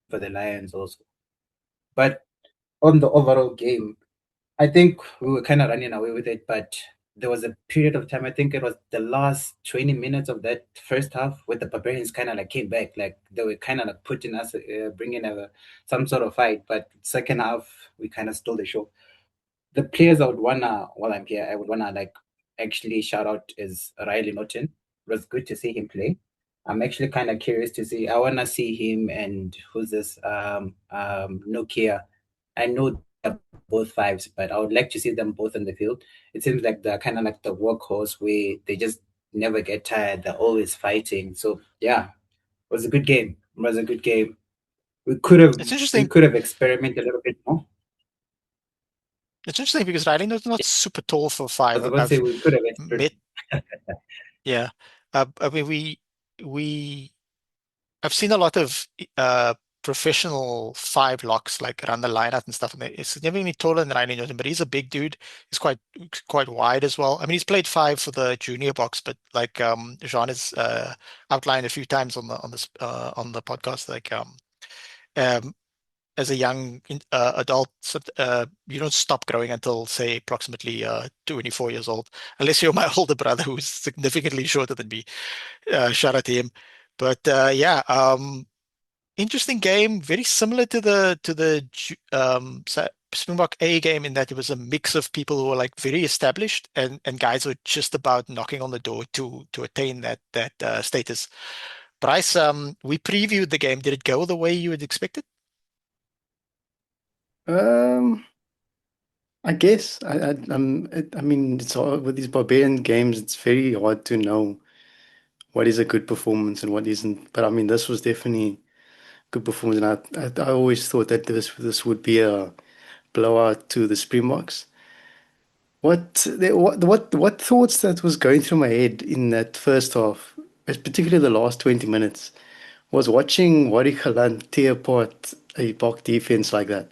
for the Lions also. But on the overall game, I think we were kind of running away with it, but there was a period of time, I think it was the last 20 minutes of that first half, where the Barbarians kind of like came back. Like they were kind of like putting us, bringing some sort of fight. But second half, we kind of stole the show. The players I would wanna, while I'm here, I would wanna like actually shout out is Riley Norton. It was good to see him play. I'm actually kind of curious to see. I wanna see him and who's this Nokia. I know they're both fives, but I would like to see them both in the field. It seems like they're kind of like the workhorse where they just never get tired. They're always fighting. So yeah, it was a good game. It was a good game. We could have It's we interesting. could have experimented a little bit more. It's interesting because Riley is not super tall for I was five. about to say I've we could have met, experimented. yeah. I mean, we I've seen a lot of professional five locks like around the line out and stuff, and it's significantly taller than Riley Norton, but he's a big dude. He's quite wide as well. I mean, he's played five for the junior box, but like Jean has outlined a few times on the podcast, like um, as a young adult, you don't stop growing until say approximately 24 years old, unless you're my older brother who's significantly shorter than me. Shout out to him. But yeah, interesting game, very similar to the Springbok A game in that it was a mix of people who were like very established and guys who were just about knocking on the door to attain that status. Bryce, we previewed the game. Did it go the way you had expected? Um, I guess I mean, it's all, with these barbarian games, it's very hard to know what is a good performance and what isn't. But I mean, this was definitely good performance, and I always thought that this would be a blowout to the Springboks. What thoughts that was going through my head in that first half, particularly the last 20 minutes, was watching Warwick Galand tear apart a Bok defense like that.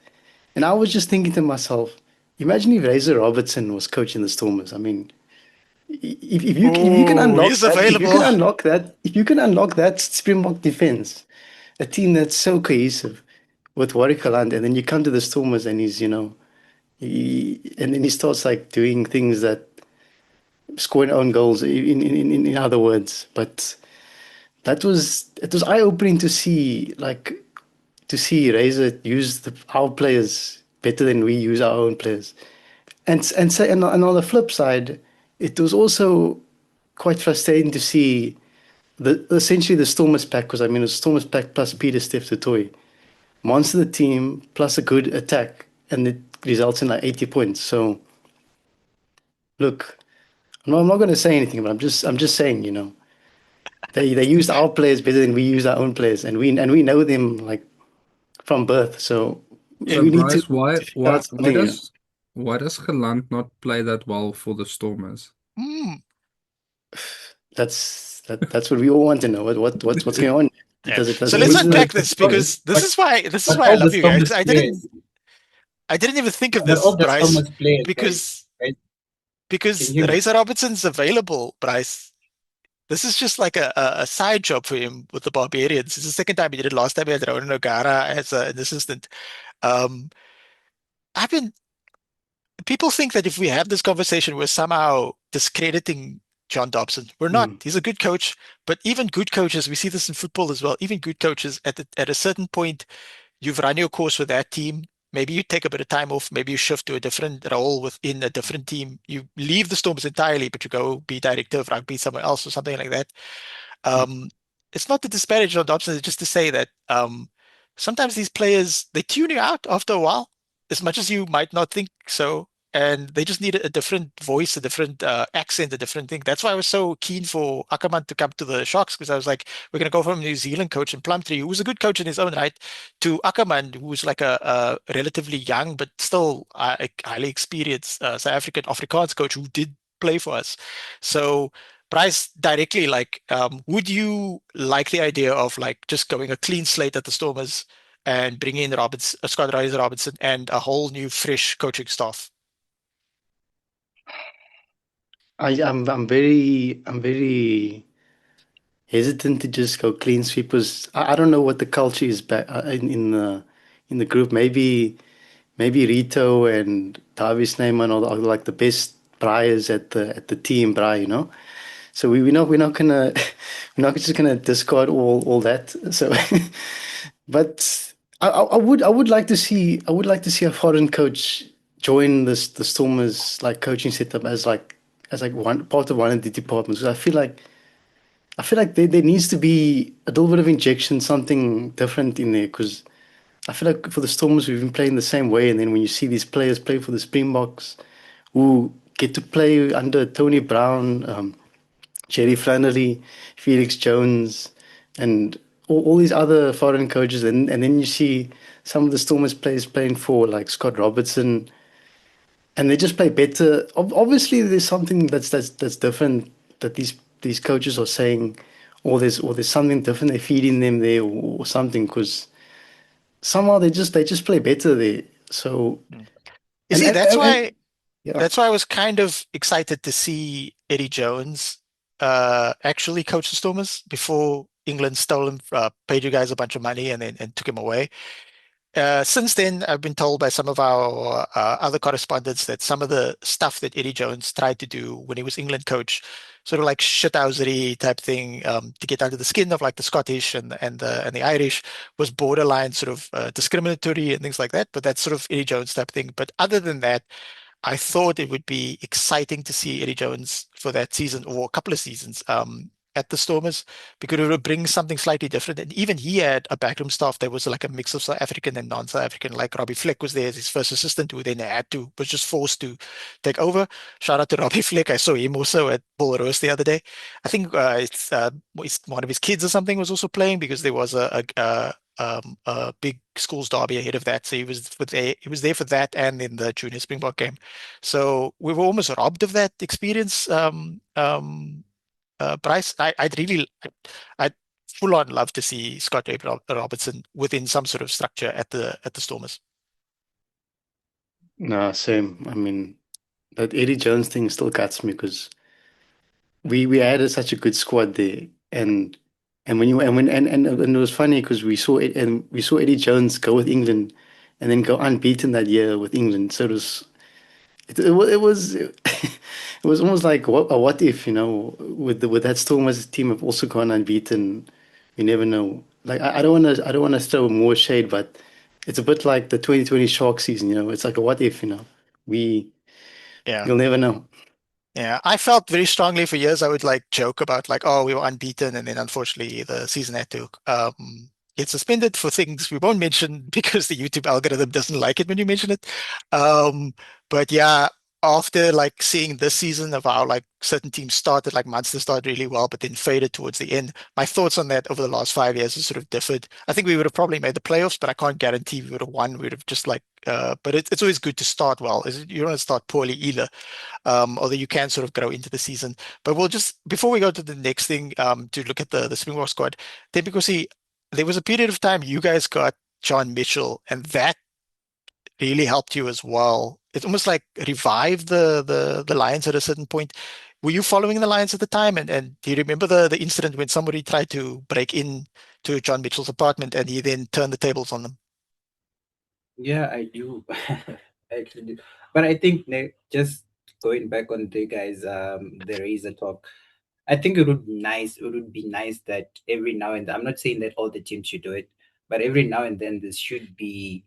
And I was just thinking to myself, imagine if Razor Robertson was coaching the Stormers. I mean, if you can Oh, unlock he's that, available. if you can unlock that Springbok defense, a team that's so cohesive with Warwick Galand, and then you come to the Stormers and and then he starts like doing things that scoring own goals in other words. But it was eye opening to see Razor use our players better than we use our own players. And on the flip side, it was also quite frustrating to see essentially the Stormers pack, because I mean, it's Stormers pack plus Peter Steph Toy. Monster the team plus a good attack and it results in like 80 points. So look, I'm not going to say anything, but I'm just saying, they used our players better than we use our own players, and we know them like from birth. So So we need Bryce, to figure out something. why does Geland not play that well for the Stormers? Mm. That's what we all want to know. What's going on? Yeah. Does it So doesn't let's lose unpack like this But because this is why I all the love you guys. Stormers 'Cause players, I didn't even think of but this, all the Bryce, Stormers players, guys, because right? Can because you hear me? Razor Robertson's available, Bryce. This is just like a side job for him with the Barbarians. It's the second time he did it. Last time he had Ronan O'Gara as an assistant. Um, I've been People think that if we have this conversation, we're somehow discrediting John Dobson. We're not. Mm, He's a good coach, but even good coaches, we see this in football as well. Even good coaches at a certain point, you've run your course with that team. Maybe you take a bit of time off. Maybe you shift to a different role within a different team. You leave the Storms entirely, but you go be director of rugby somewhere else or something like that. mm, Um, it's not to disparage John Dobson, it's just to say that sometimes these players they tune you out after a while, as much as you might not think so, and they just need a different voice, a different accent, a different thing. That's why I was so keen for Ackerman to come to the Sharks because I was like, we're going to go from a New Zealand coach in Plumtree, who was a good coach in his own right, to Ackerman, who's like a relatively young but still highly experienced South African Afrikaans coach who did play for us. So Bryce, directly, like, would you like the idea of like just going a clean slate at the Stormers and bringing in Scott Ryder Robinson and a whole new fresh coaching staff? I'm very hesitant to just go clean sweepers. I don't know what the culture is back in the group. Maybe Rito and Davi Snyman are like the best briars at the team bri. So we're not gonna we're not just gonna discard all that. So, but I would like to see a foreign coach join the Stormers like coaching setup as like one part of one of the departments. 'Cause I feel like there needs to be a little bit of injection, something different in there. Because I feel like for the Stormers we've been playing the same way, and then when you see these players play for the Springboks, who get to play under Tony Brown. Jerry Flannery, Felix Jones, and all these other foreign coaches. And then you see some of the Stormers players playing for like Scott Robertson, and they just play better. Obviously, there's something that's different that these coaches are saying, or there's something different they're feeding them there, or something, because somehow they just play better there. So Mm. You and see, yeah. that's why I was kind of excited to see Eddie Jones actually coach the Stormers before England stole him, paid you guys a bunch of money and took him away. Since then, I've been told by some of our other correspondents that some of the stuff that Eddie Jones tried to do when he was England coach, sort of like shithousery type thing, to get under the skin of like the Scottish and the Irish, was borderline sort of discriminatory and things like that. But that's sort of Eddie Jones type thing. But other than that, I thought it would be exciting to see Eddie Jones for that season or a couple of seasons at the Stormers because it would bring something slightly different. And even he had a backroom staff that was like a mix of South African and non-South African. Like Robbie Fleck was there as his first assistant, who then was just forced to take over. Shout out to Robbie Fleck. I saw him also at Bull Roast the other day. I think it's one of his kids or something was also playing because there was a big schools derby ahead of that. So he was there for that and in the junior Springbok game. So we were almost robbed of that experience. Bryce, I'd full on love to see Scott Robertson within some sort of structure at the Stormers. No, same. I mean, that Eddie Jones thing still cuts me because we had such a good squad there, and when you and it was funny because we saw Eddie Jones go with England, and then go unbeaten that year with England. So it was almost like what if, with that Stormers team have also gone unbeaten. You never know. Like I don't want to throw more shade, but it's a bit like the 2020 Shark season. It's like a what if. We Yeah. You'll never know. Yeah, I felt very strongly for years. I would like joke about like, oh, we were unbeaten, and then unfortunately the season had to get suspended for things we won't mention because the YouTube algorithm doesn't like it when you mention it. But yeah, after like seeing this season of how like certain teams started, like Munster started really well, but then faded towards the end. My thoughts on that over the last 5 years has sort of differed. I think we would have probably made the playoffs, but I can't guarantee we would have won. We would have just like, but it's always good to start well. You don't want to start poorly either, although you can sort of grow into the season. But we'll just, before we go to the next thing, to look at the Springbok squad, then because there was a period of time you guys got John Mitchell, and that really helped you as well. It almost like revived the Lions at a certain point. Were you following the Lions at the time? And do you remember the incident when somebody tried to break in to John Mitchell's apartment and he then turned the tables on them? Yeah, I do. I actually do. But I think just going back on the guys, the Razor talk, I think it would be nice. It would be nice that every now and then, I'm not saying that all the teams should do it, but every now and then this should be,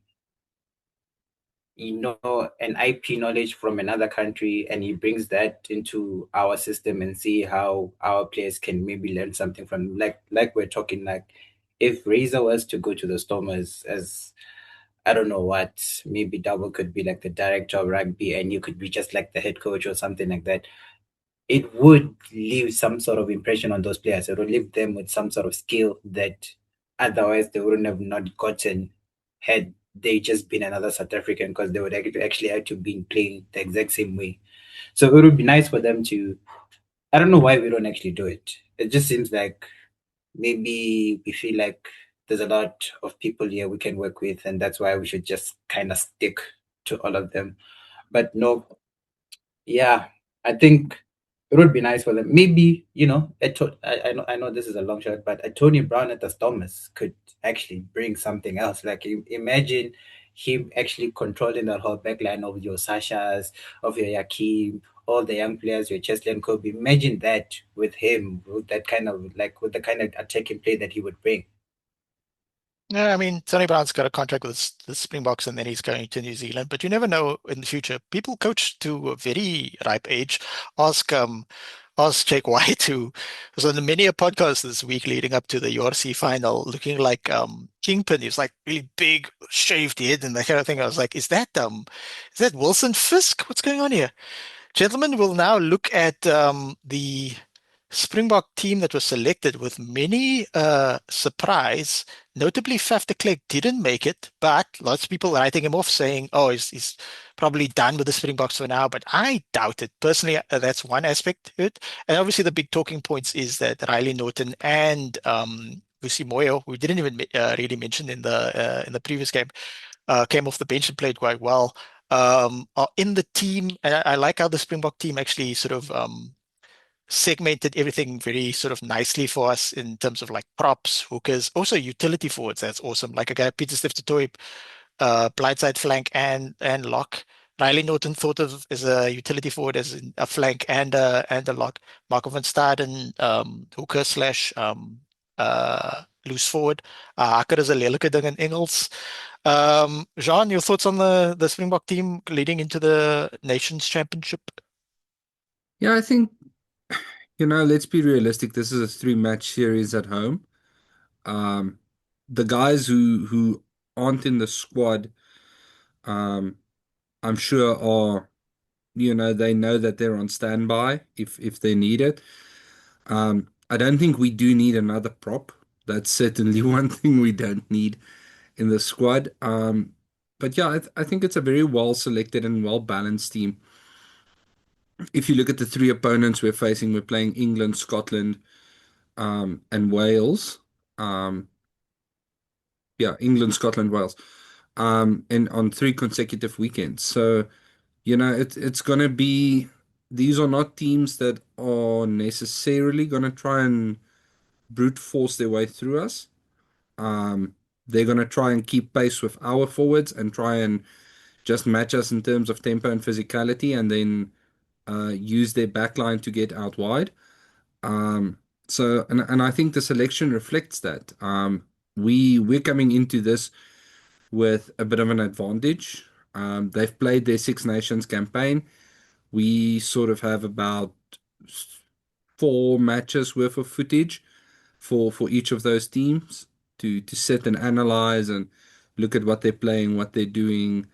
an IP knowledge from another country, and he brings that into our system and see how our players can maybe learn something from, like we're talking, like if Razor was to go to the Stormers as, I don't know what, maybe Double could be like the director of rugby and you could be just like the head coach or something like that. It would leave some sort of impression on those players. It would leave them with some sort of skill that otherwise they wouldn't have not gotten had they just been another South African, because they would actually have to be playing the exact same way. So it would be nice for them to. I don't know why we don't actually do it. It just seems like maybe we feel like there's a lot of people here we can work with, and that's why we should just kind of stick to all of them. But no, yeah, I think it would be nice for them. Maybe, I know this is a long shot, but a Tony Brown at the Stormers could actually bring something else. Like imagine him actually controlling that whole backline of your Sashas, of your Yakim, all the young players, your Chesley and Kobe. Imagine that with him, with that kind of like with the kind of attacking play that he would bring. Yeah, I mean, Tony Brown's got a contract with the Springboks and then he's going to New Zealand, but you never know in the future. People coach to a very ripe age. Ask Jake White, who was on many a podcast this week leading up to the URC final, looking like Kingpin. He was like really big, shaved head and that kind of thing. I was like, is that Wilson Fisk? What's going on here? Gentlemen, we'll now look at the Springbok team that was selected with many surprise. Notably, Faf de Klerk didn't make it, but lots of people writing him off saying, oh, he's probably done with the Springboks for now, but I doubt it. Personally, that's one aspect to it. And obviously the big talking points is that Riley Norton and Lucy Moyo, we didn't even really mention in the previous game, came off the bench and played quite well. Are in the team, and I like how the Springbok team actually sort of segmented everything very sort of nicely for us in terms of like props, hookers, also utility forwards. That's awesome. Like a guy, Peter Stiftetoy, blindside flank and lock. Riley Norton thought of as a utility forward, as in a flank and a lock. Marco van Staden, hooker slash loose forward. Hakker is 'n lelike ding in Engels. Jean, your thoughts on the Springbok team leading into the Nations Championship? Yeah, I think, let's be realistic. This is a three-match series at home. The guys who aren't in the squad, I'm sure are, they know that they're on standby if they need it. I don't think we do need another prop. That's certainly one thing we don't need in the squad. But yeah, I think it's a very well selected and well balanced team. If you look at the three opponents we're facing, we're playing England, Scotland, and Wales. Yeah, England, Scotland, Wales, and on three consecutive weekends. So, it's gonna be. These are not teams that are necessarily gonna try and brute force their way through us. They're gonna try and keep pace with our forwards and try and just match us in terms of tempo and physicality, and then use their backline to get out wide. And I think the selection reflects that. We're coming into this with a bit of an advantage. They've played their Six Nations campaign. We sort of have about 4 matches worth of footage for each of those teams. to sit and analyze and look at what they're playing, what they're doing,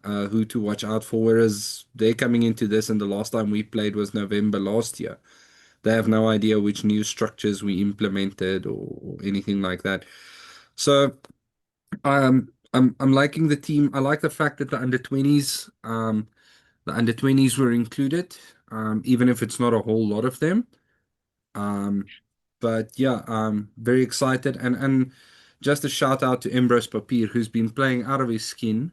who to watch out for. Whereas they're coming into this, and the last time we played was November last year. They have no idea which new structures we implemented or anything like that. So I'm liking the team. I like the fact that the under 20s were included, even if it's not a whole lot of them. Um, but yeah, I'm very excited, and just a shout out to Embros Papier, who's been playing out of his skin.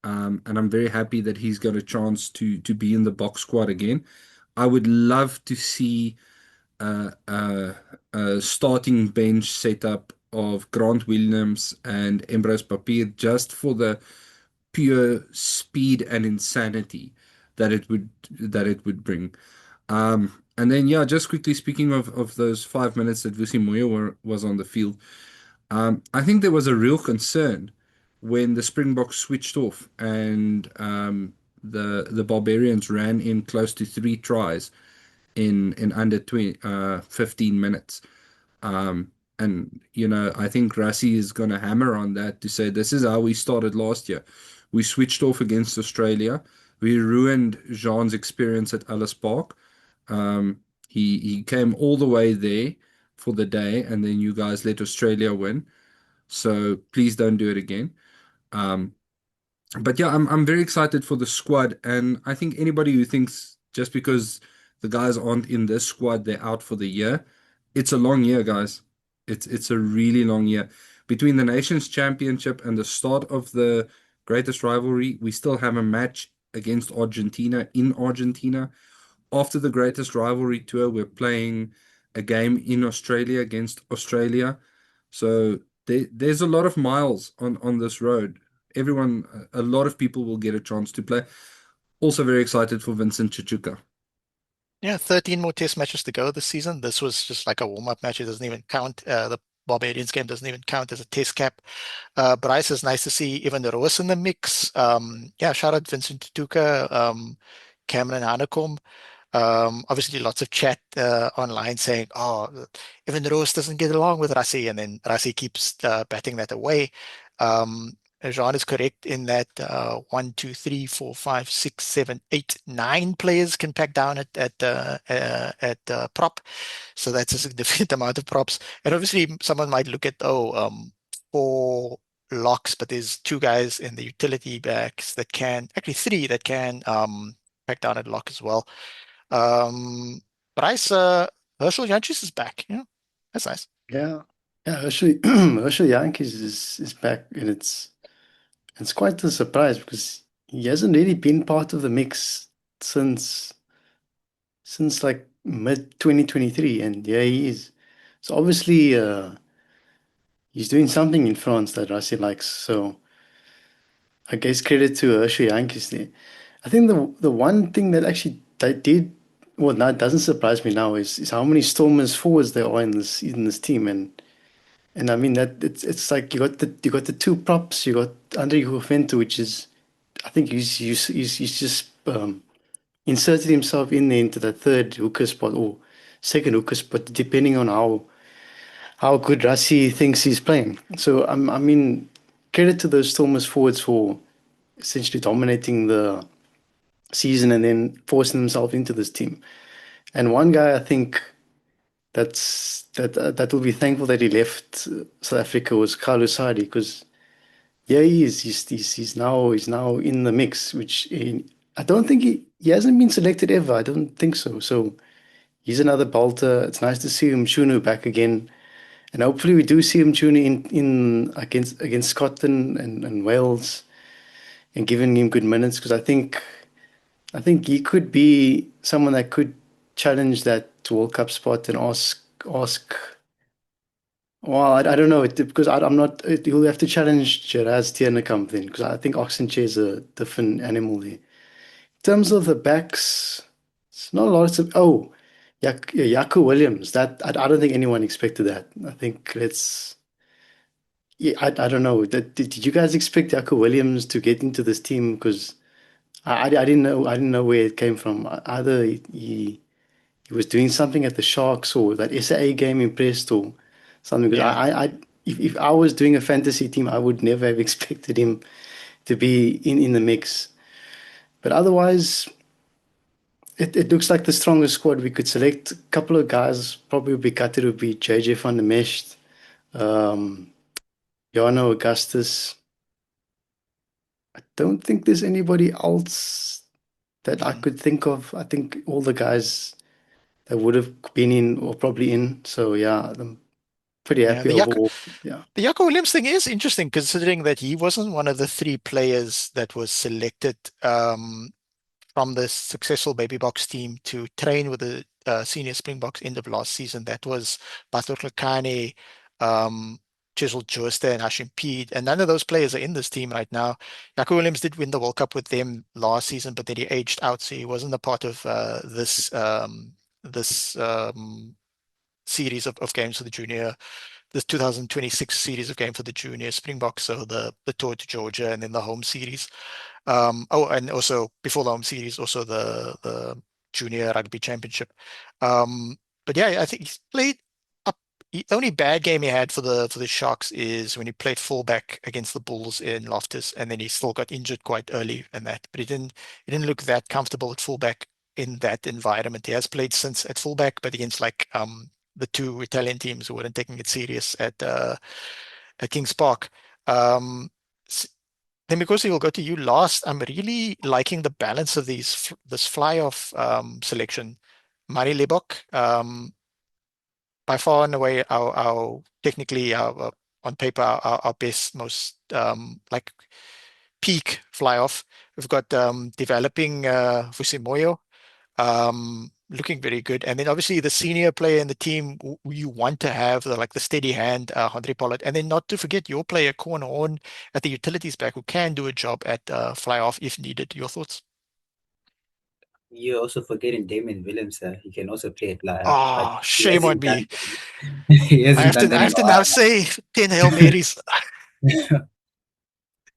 And I'm very happy that he's got a chance to be in the box squad again. I would love to see a starting bench setup of Grant Williams and Embros Papier, just for the pure speed and insanity that it would bring. And then yeah, just quickly speaking of those 5 minutes that Vusi Moyo was on the field, I think there was a real concern when the Springboks switched off and the Barbarians ran in close to 3 tries in under 15 minutes. And I think Rassie is going to hammer on that to say this is how we started last year. We switched off against Australia. We ruined Jean's experience at Ellis Park. He came all the way there for the day, and then you guys let Australia win. So please don't do it again. Um, but yeah, I'm very excited for the squad, and I think anybody who thinks just because the guys aren't in this squad, they're out for the year. It's a long year, guys. It's a really long year. Between the Nations Championship and the start of the greatest rivalry, we still have a match against Argentina in Argentina. After the greatest rivalry tour, we're playing a game in Australia against Australia. So there's a lot of miles on this road. A lot of people will get a chance to play. Also very excited for Vincent Chichuka. Yeah, 13 more test matches to go this season. This was just like a warm-up match. It doesn't even count. The Barbarians game doesn't even count as a test cap. Bryce, is nice to see Evan Roos in the mix. Yeah, shout out Vincent Tuka, Cameron Hanekom. Obviously, lots of chat online saying, "Oh, Evan Roos doesn't get along with Rassie," and then Rassie keeps batting that away. Jean is correct in that 1, 2, 3, 4, 5, 6, 7, 8, 9 players can pack down at prop, so that's a significant amount of props. And obviously, someone might look at 4 locks, but there's 2 guys in the utility backs that can actually 3 that can pack down at lock as well. Bryce, Herschel Jantjies is back. Yeah, that's nice. Yeah. Yeah, Herschel Yankees is back, and it's quite a surprise because he hasn't really been part of the mix since like mid 2023, and yeah, he is. So obviously, he's doing something in France that Rassi likes. So I guess credit to Hershey Yankees there. I think the one thing that actually that did well, that doesn't surprise me now is how many Stormers forwards there are in this team, and I mean that it's like you got the 2 props, you got Andre Hufento, which is I think he's just inserted himself in there into the third hooker spot or second hooker spot, depending on how good Rassi thinks he's playing. So I mean, credit to those Stormers forwards for essentially dominating the season and then forcing himself into this team. And one guy I think that will be thankful that he left South Africa was Carlos Hardy because yeah, he is. He's now in the mix, which I don't think he hasn't been selected ever. I don't think so. So he's another bolter. It's nice to see him Shunu back again, and hopefully we do see him Shunu in against Scotland and Wales, and giving him good minutes because I think he could be someone that could challenge that World Cup spot and ask. Well, I don't know because I'm not. He'll have to challenge Gerard's Tiernekamp then because I think Oxenchair is a different animal there. In terms of the backs, it's not a lot of. Oh, Yaku Williams. That I don't think anyone expected that. I think let's. Yeah, I don't know. Did you guys expect Yaku Williams to get into this team? Because I didn't know where it came from. Either he was doing something at the Sharks or that SAA game impressed or something. Because Yeah. if I was doing a fantasy team, I would never have expected him to be in the mix. But otherwise, it looks like the strongest squad we could select. A couple of guys probably would be cut. It would be JJ van der Mesht, um, Jano Augustus. I don't think there's anybody else that I could think of. I think all the guys that would have been in or probably in. So yeah, I'm pretty Yeah, happy overall. Yeah. the Jaco Williams thing is interesting considering that he wasn't one of the three players that was selected from the successful Baby Box team to train with the senior Springboks end of last season. That was Bator Lekane, um, Chisel Jooste, and Hashim Peed. And none of those players are in this team right now. Jaco Williams did win the World Cup with them last season, but then he aged out, so he wasn't a part of this series of games for the junior, this 2026 series of games for the junior Springboks, so the tour to Georgia and then the home series. And also before the home series, also the junior rugby championship. But yeah, I think he's played up. The only bad game he had for the Sharks is when he played fullback against the Bulls in Loftus, and then he still got injured quite early in that. But he didn't look that comfortable at fullback in that environment. He has played since at fullback, but against like the two Italian teams who weren't taking it serious at Kings Park. Um, then because he will go to you last, I'm really liking the balance of this fly off selection. Mari Lebok, by far and away our technically on paper our best most like peak fly off. We've got developing Fusimoyo, looking very good. And then obviously the senior player in the team who you want to have, the steady hand, Andre Pollard. And then not to forget your player, Corn Horn, at the utilities back, who can do a job at fly off if needed. Your thoughts? You're also forgetting Damon Williams. He can also play at live, but Oh, he shame on hasn't me. done he I hasn't have done to that I in have a to now while. say 10 Hail Marys.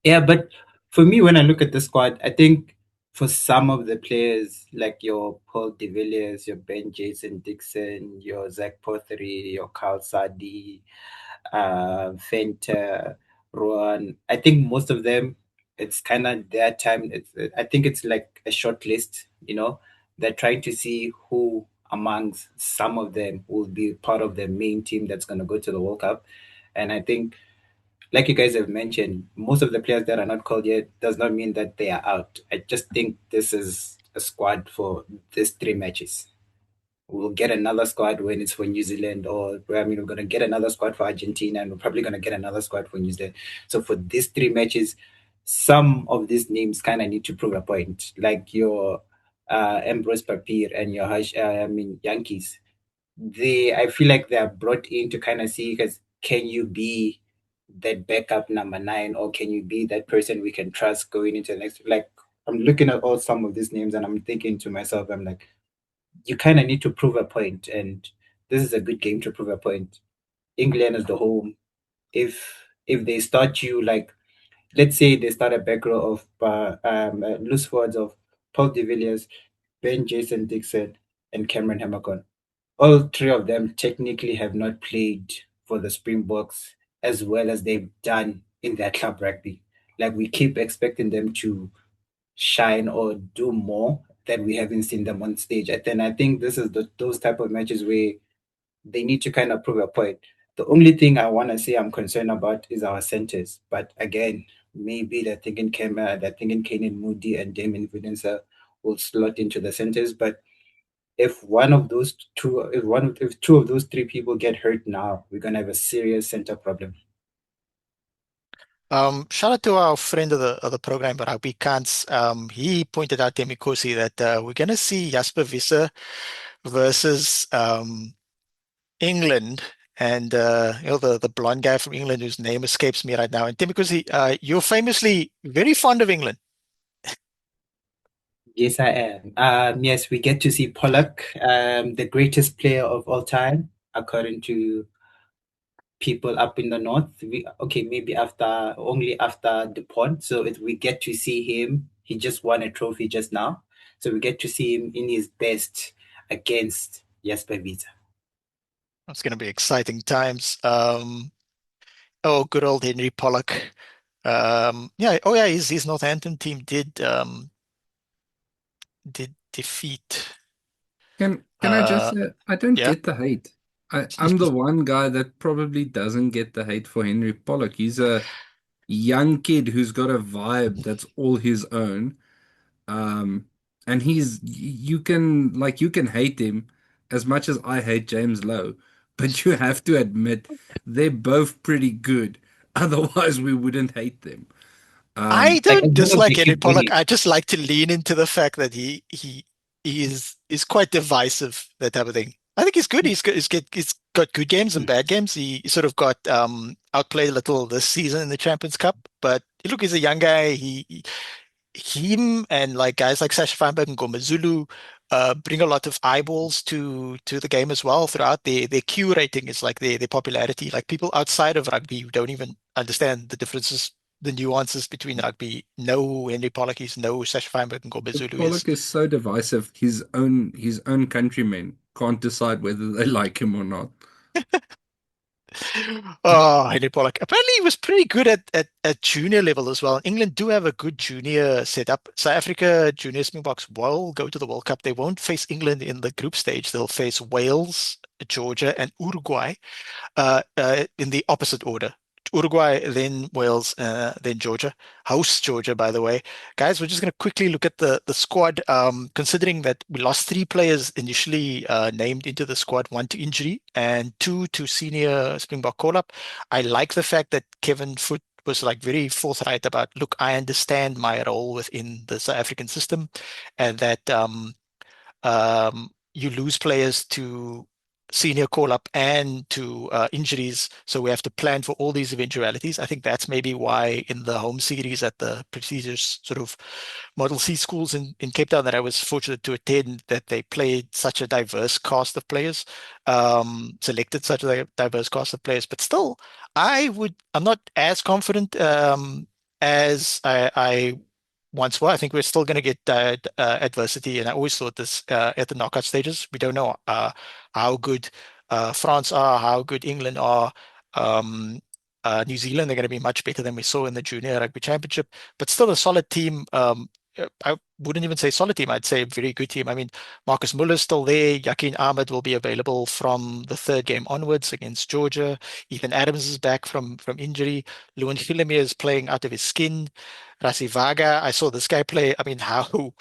Yeah, but for me, when I look at the squad, I think for some of the players like your Paul de Villiers, your Ben Jason Dixon, your Zach Pothery, your Carl Sadi, Fenter, Rowan, I think most of them, it's kind of their time. I think it's like a short list, they're trying to see who amongst some of them will be part of the main team that's going to go to the World Cup. And I think like you guys have mentioned, most of the players that are not called yet does not mean that they are out. I just think this is a squad for these three matches. We'll get another squad when it's for New Zealand, or we're going to get another squad for Argentina, and we're probably going to get another squad for New Zealand. So for these three matches, some of these names kind of need to prove a point, like your Ambrose Papier and your Yankees. I feel like they are brought in to kind of see, because can you be that backup number 9, or can you be that person we can trust going into the next? Like, I'm looking at all some of these names and I'm thinking to myself, I'm like, you kind of need to prove a point, and this is a good game to prove a point. England is the home. If they start you, like, let's say they start a back row of loose forwards of Paul de Villiers, Ben Jason Dixon, and Cameron Hamilton. All three of them technically have not played for the Springboks as well as they've done in their club rugby. Like, we keep expecting them to shine or do more that we haven't seen them on stage. And then I think this is those type of matches where they need to kind of prove a point. The only thing I want to say I'm concerned about is our centers. But again, maybe they're thinking Kanan Moody and Damon Vidensa will slot into the centers. But if two of those three people get hurt now, we're gonna have a serious center problem. Shout out to our friend of the program, Rugby Kants. He pointed out, Demikosi, that we're going to see Jasper Visser versus England, and the blonde guy from England whose name escapes me right now. And Demikosi, you're famously very fond of England. Yes, I am. Yes, we get to see Pollock, the greatest player of all time, according to people up in the north. Maybe only after DuPont. So we get to see him. He just won a trophy just now, so we get to see him in his best against Jasper Wiese. It's going to be exciting times. Oh, good old Henry Pollock. Yeah. Oh, yeah. His Northampton team did defeat. Can I just Uh, say I don't yeah. get the hate. I'm the one guy that probably doesn't get the hate for Henry Pollock. He's a young kid who's got a vibe that's all his own. Um, and you can hate him as much as I hate James Lowe, but you have to admit they're both pretty good. Otherwise, we wouldn't hate them. I Like don't as long as dislike they Henry keep Pollock. winning. I just like to lean into the fact that he is quite divisive, that type of thing. I think he's good. He's got good games and bad games. He sort of got outplayed a little this season in the Champions Cup, but look, he's a young guy. Him and like guys like Sasha Feinberg and Gomezulu bring a lot of eyeballs to the game as well throughout. Their Q rating is like their popularity. Like people outside of rugby who don't even understand the differences, the nuances between rugby. No Henry Pollock is, no Sasha Feinberg and Gomezulu is. Pollock is so divisive. His own countrymen can't decide whether they like him or not. Oh, Henry Pollock. Apparently, he was pretty good at junior level as well. England do have a good junior setup. South Africa junior Springboks will go to the World Cup. They won't face England in the group stage. They'll face Wales, Georgia, and Uruguay in the opposite order. Uruguay, then Wales, then Georgia. Host Georgia, by the way. Guys, we're just going to quickly look at the squad. Considering that we lost three players initially named into the squad, one to injury and two to senior Springbok call-up. I like the fact that Kevin Foote was like very forthright about, look, I understand my role within the South African system, and that you lose players to senior call-up and to injuries, so we have to plan for all these eventualities. I think that's maybe why in the home series at the prestigious sort of Model C schools in Cape Town that I was fortunate to attend, that they played such a diverse cast of players, selected such a diverse cast of players. But still, I'm not as confident as I once were. I think we're still going to get adversity, and I always thought this at the knockout stages. We don't know how good France are, how good England are. Um, New Zealand, they're going to be much better than we saw in the Junior Rugby Championship, but still a solid team. I wouldn't even say solid team. I'd say a very good team. I mean, Marcus Muller's still there. Yakin Ahmed will be available from the third game onwards against Georgia. Ethan Adams is back from injury. Lewin Chilemia is playing out of his skin. Rassie Vaga, I saw this guy play. I mean, how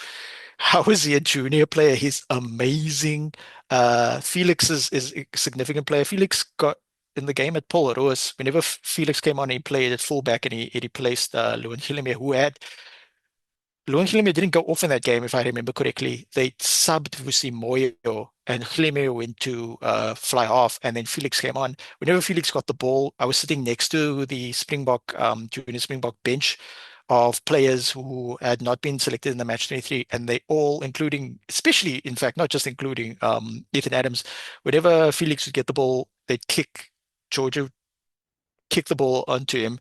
is he a junior player? He's amazing. Felix is a significant player. Felix got in the game at Paul Roos. Whenever Felix came on, he played at fullback, and he replaced Lewin Chilemia, who had Lewin Chilemia didn't go off in that game, if I remember correctly. They subbed Vusi Moyo, and Chilemia went to fly off, and then Felix came on. Whenever Felix got the ball, I was sitting next to the Springbok, junior Springbok bench of players who had not been selected in the match 23, and they all, including, especially, in fact, not just including Ethan Adams, whenever Felix would get the ball, they'd kick, Georgia would kick the ball onto him,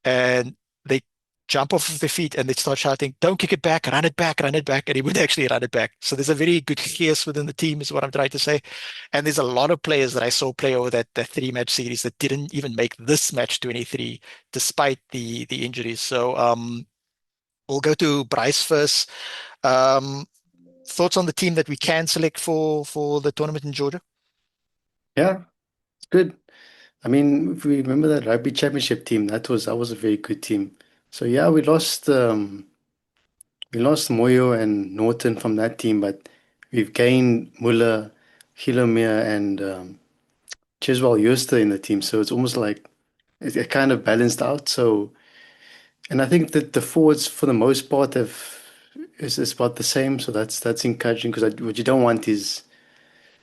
and they jump off of their feet and they start shouting, "Don't kick it back, run it back," and he would actually run it back. So there's a very good chaos within the team, is what I'm trying to say. And there's a lot of players that I saw play over that three-match series that didn't even make this match 23, despite the injuries. So we'll go to Bryce first. Um, Thoughts on the team that we can select for the tournament in Georgia? Yeah, good. I mean, if we remember that rugby championship team, that was a very good team. So yeah, we lost Moyo and Norton from that team, but we've gained Muller, Hilomir, and Chiswell Yuster in the team. So it's almost like it kind of balanced out. So, and I think that the forwards for the most part is about the same. So that's encouraging, because what you don't want is,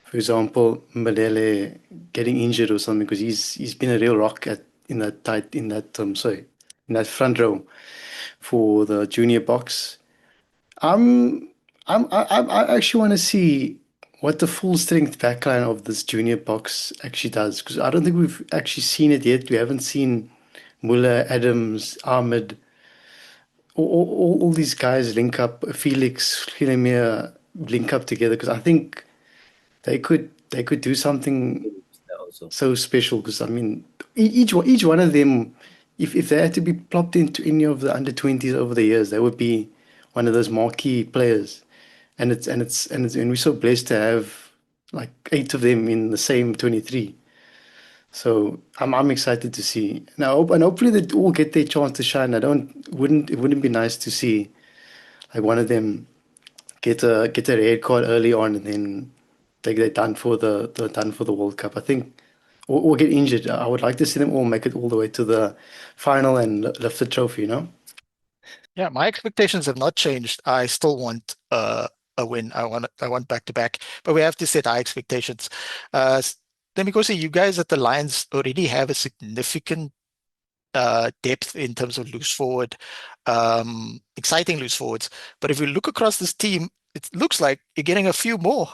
for example, Malele getting injured or something, because he's been a real rock in that front row for the junior box. I'm I actually want to see what the full strength backline of this junior box actually does, because I don't think we've actually seen it yet. We haven't seen Muller, Adams, Ahmed, all these guys link up, Felix, Hilemir link up together, because I think they could do something also. so special because I mean, each one of them, if they had to be plopped into any of the under 20s over the years, they would be one of those marquee players. And we're so blessed to have like 8 of them in the same 23. So I'm excited to see. Now and hopefully they all get their chance to shine. I don't wouldn't it wouldn't be nice to see like one of them get a red card early on and then they're done for they're done for the World Cup. I think or get injured. I would like to see them all make it all the way to the final and lift the trophy, you know? Yeah, my expectations have not changed. I still want a win. I want back to back, but we have to set high expectations. Then because you guys at the Lions already have a significant depth in terms of loose forward, exciting loose forwards. But if you look across this team, it looks like you're getting a few more.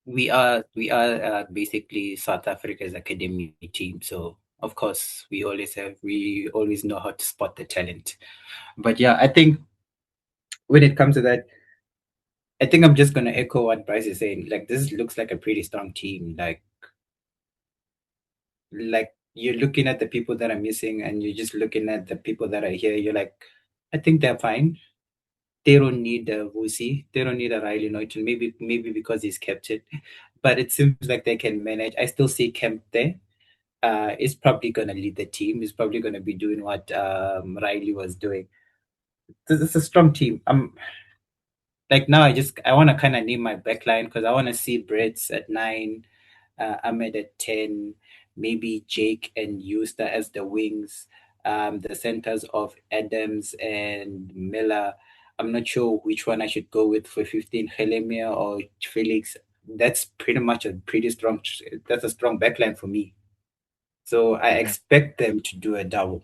We are basically South Africa's academy team, so of course we always know how to spot the talent. But yeah, I think when it comes to that, I think I'm just gonna echo what Bryce is saying. Like this looks like a pretty strong team. Like you're looking at the people that are missing, and you're just looking at the people that are here. You're like, I think they're fine. They don't need a Vusi. They don't need a Riley Norton. Maybe because he's kept it, but it seems like they can manage. I still see Kemp there. Is probably gonna lead the team. He's probably gonna be doing what Riley was doing. This is a strong team. Like now I want to kind of name my backline because I want to see Brits at 9, Ahmed at 10, maybe Jake and Euster as the wings, the centers of Adams and Miller. I'm not sure which one I should go with for 15, Helemia or Felix. That's pretty much that's a strong backline for me. So I expect them to do a double.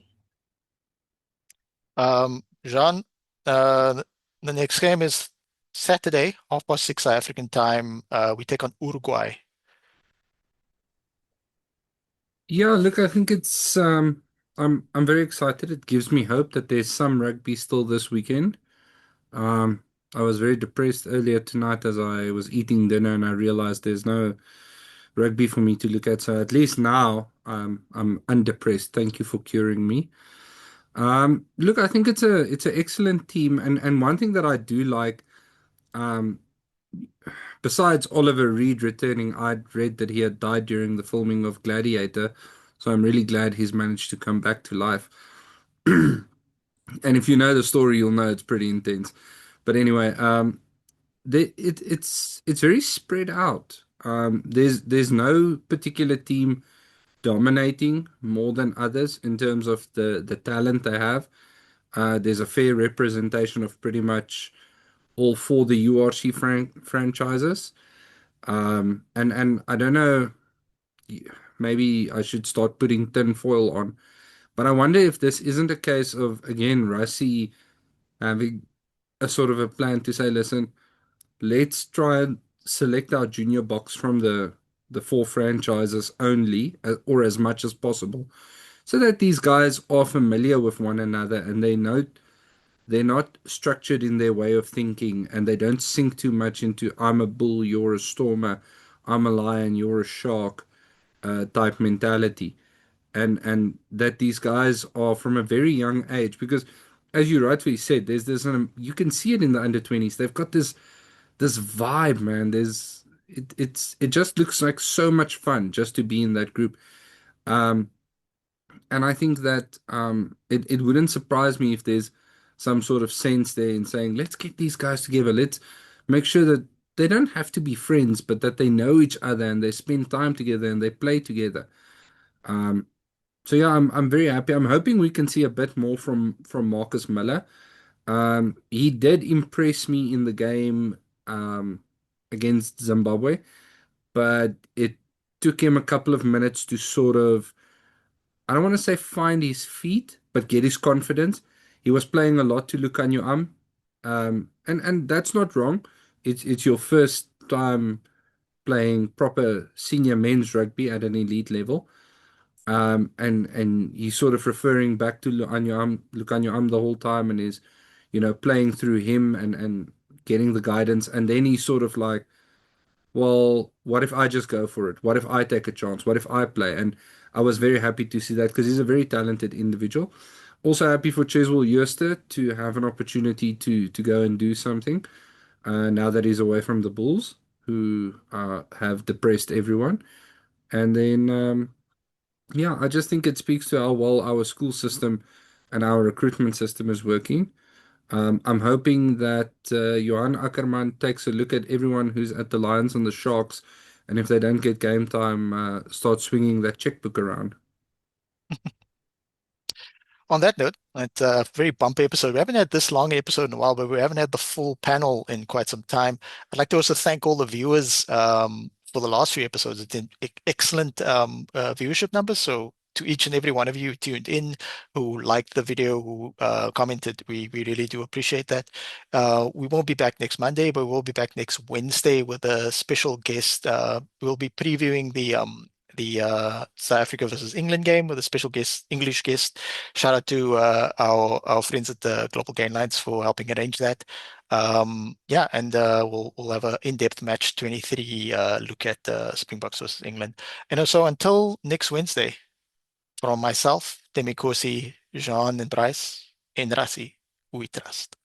Jean, the next game is Saturday, 6:30 South African time. We take on Uruguay. Yeah, look, I think it's I'm very excited. It gives me hope that there's some rugby still this weekend. Um, I was very depressed earlier tonight as I was eating dinner and I realized there's no rugby for me to look at. So at least now I'm undepressed. Thank you for curing me. Look, I think it's an excellent team, and one thing that I do like, um, besides Oliver Reed returning, I'd read that he had died during the filming of Gladiator, so I'm really glad he's managed to come back to life. And if you know the story, you'll know it's pretty intense. But anyway, it's very spread out. There's no particular team dominating more than others in terms of the talent they have. There's a fair representation of pretty much all four the URC franchises. And I don't know, maybe I should start putting tinfoil on, but I wonder if this isn't a case of, again, Rassie having a sort of a plan to say, listen, let's try and select our junior box from the four franchises only, or as much as possible, so that these guys are familiar with one another and they know they're not structured in their way of thinking and they don't sink too much into I'm a bull, you're a stormer, I'm a lion, you're a shark type mentality. And that these guys are from a very young age, because as you rightfully said, there's this you can see it in the under 20s. They've got this vibe, man. It just looks like so much fun just to be in that group. Um, and I think that it wouldn't surprise me if there's some sort of sense there in saying, let's get these guys together. Let's make sure that they don't have to be friends, but that they know each other and they spend time together and they play together. Um, so yeah, I'm very happy. I'm hoping we can see a bit more from Marcus Miller. He did impress me in the game against Zimbabwe, but it took him a couple of minutes to sort of, I don't want to say find his feet, but get his confidence. He was playing a lot to Lucanio and that's not wrong. It's your first time playing proper senior men's rugby at an elite level. And he's sort of referring back to Lucanio the whole time and is, playing through him and getting the guidance. And then he's sort of like, well, what if I just go for it? What if I take a chance? What if I play? And I was very happy to see that because he's a very talented individual. Also happy for Cheswell Euster to have an opportunity to go and do something now that he's away from the Bulls, who have depressed everyone. And then, yeah, I just think it speaks to how well our school system and our recruitment system is working. I'm hoping that Johan Ackerman takes a look at everyone who's at the Lions and the Sharks, and if they don't get game time, start swinging that checkbook around. On that note, it's a very bumpy episode. We haven't had this long episode in a while, but we haven't had the full panel in quite some time. I'd like to also thank all the viewers for the last few episodes. It's been excellent viewership numbers. So to each and every one of you who tuned in, who liked the video, who commented, we really do appreciate that. We won't be back next Monday, but we'll be back next Wednesday with a special guest. We'll be previewing the South Africa versus England game with a special guest, English guest. Shout out to our friends at the Global Gainlines for helping arrange that. Yeah, and we'll have an in-depth match 23 look at Springboks versus England. And also until next Wednesday, from myself, Demi Kosi, Jean, and Bryce, in Rassie, we trust.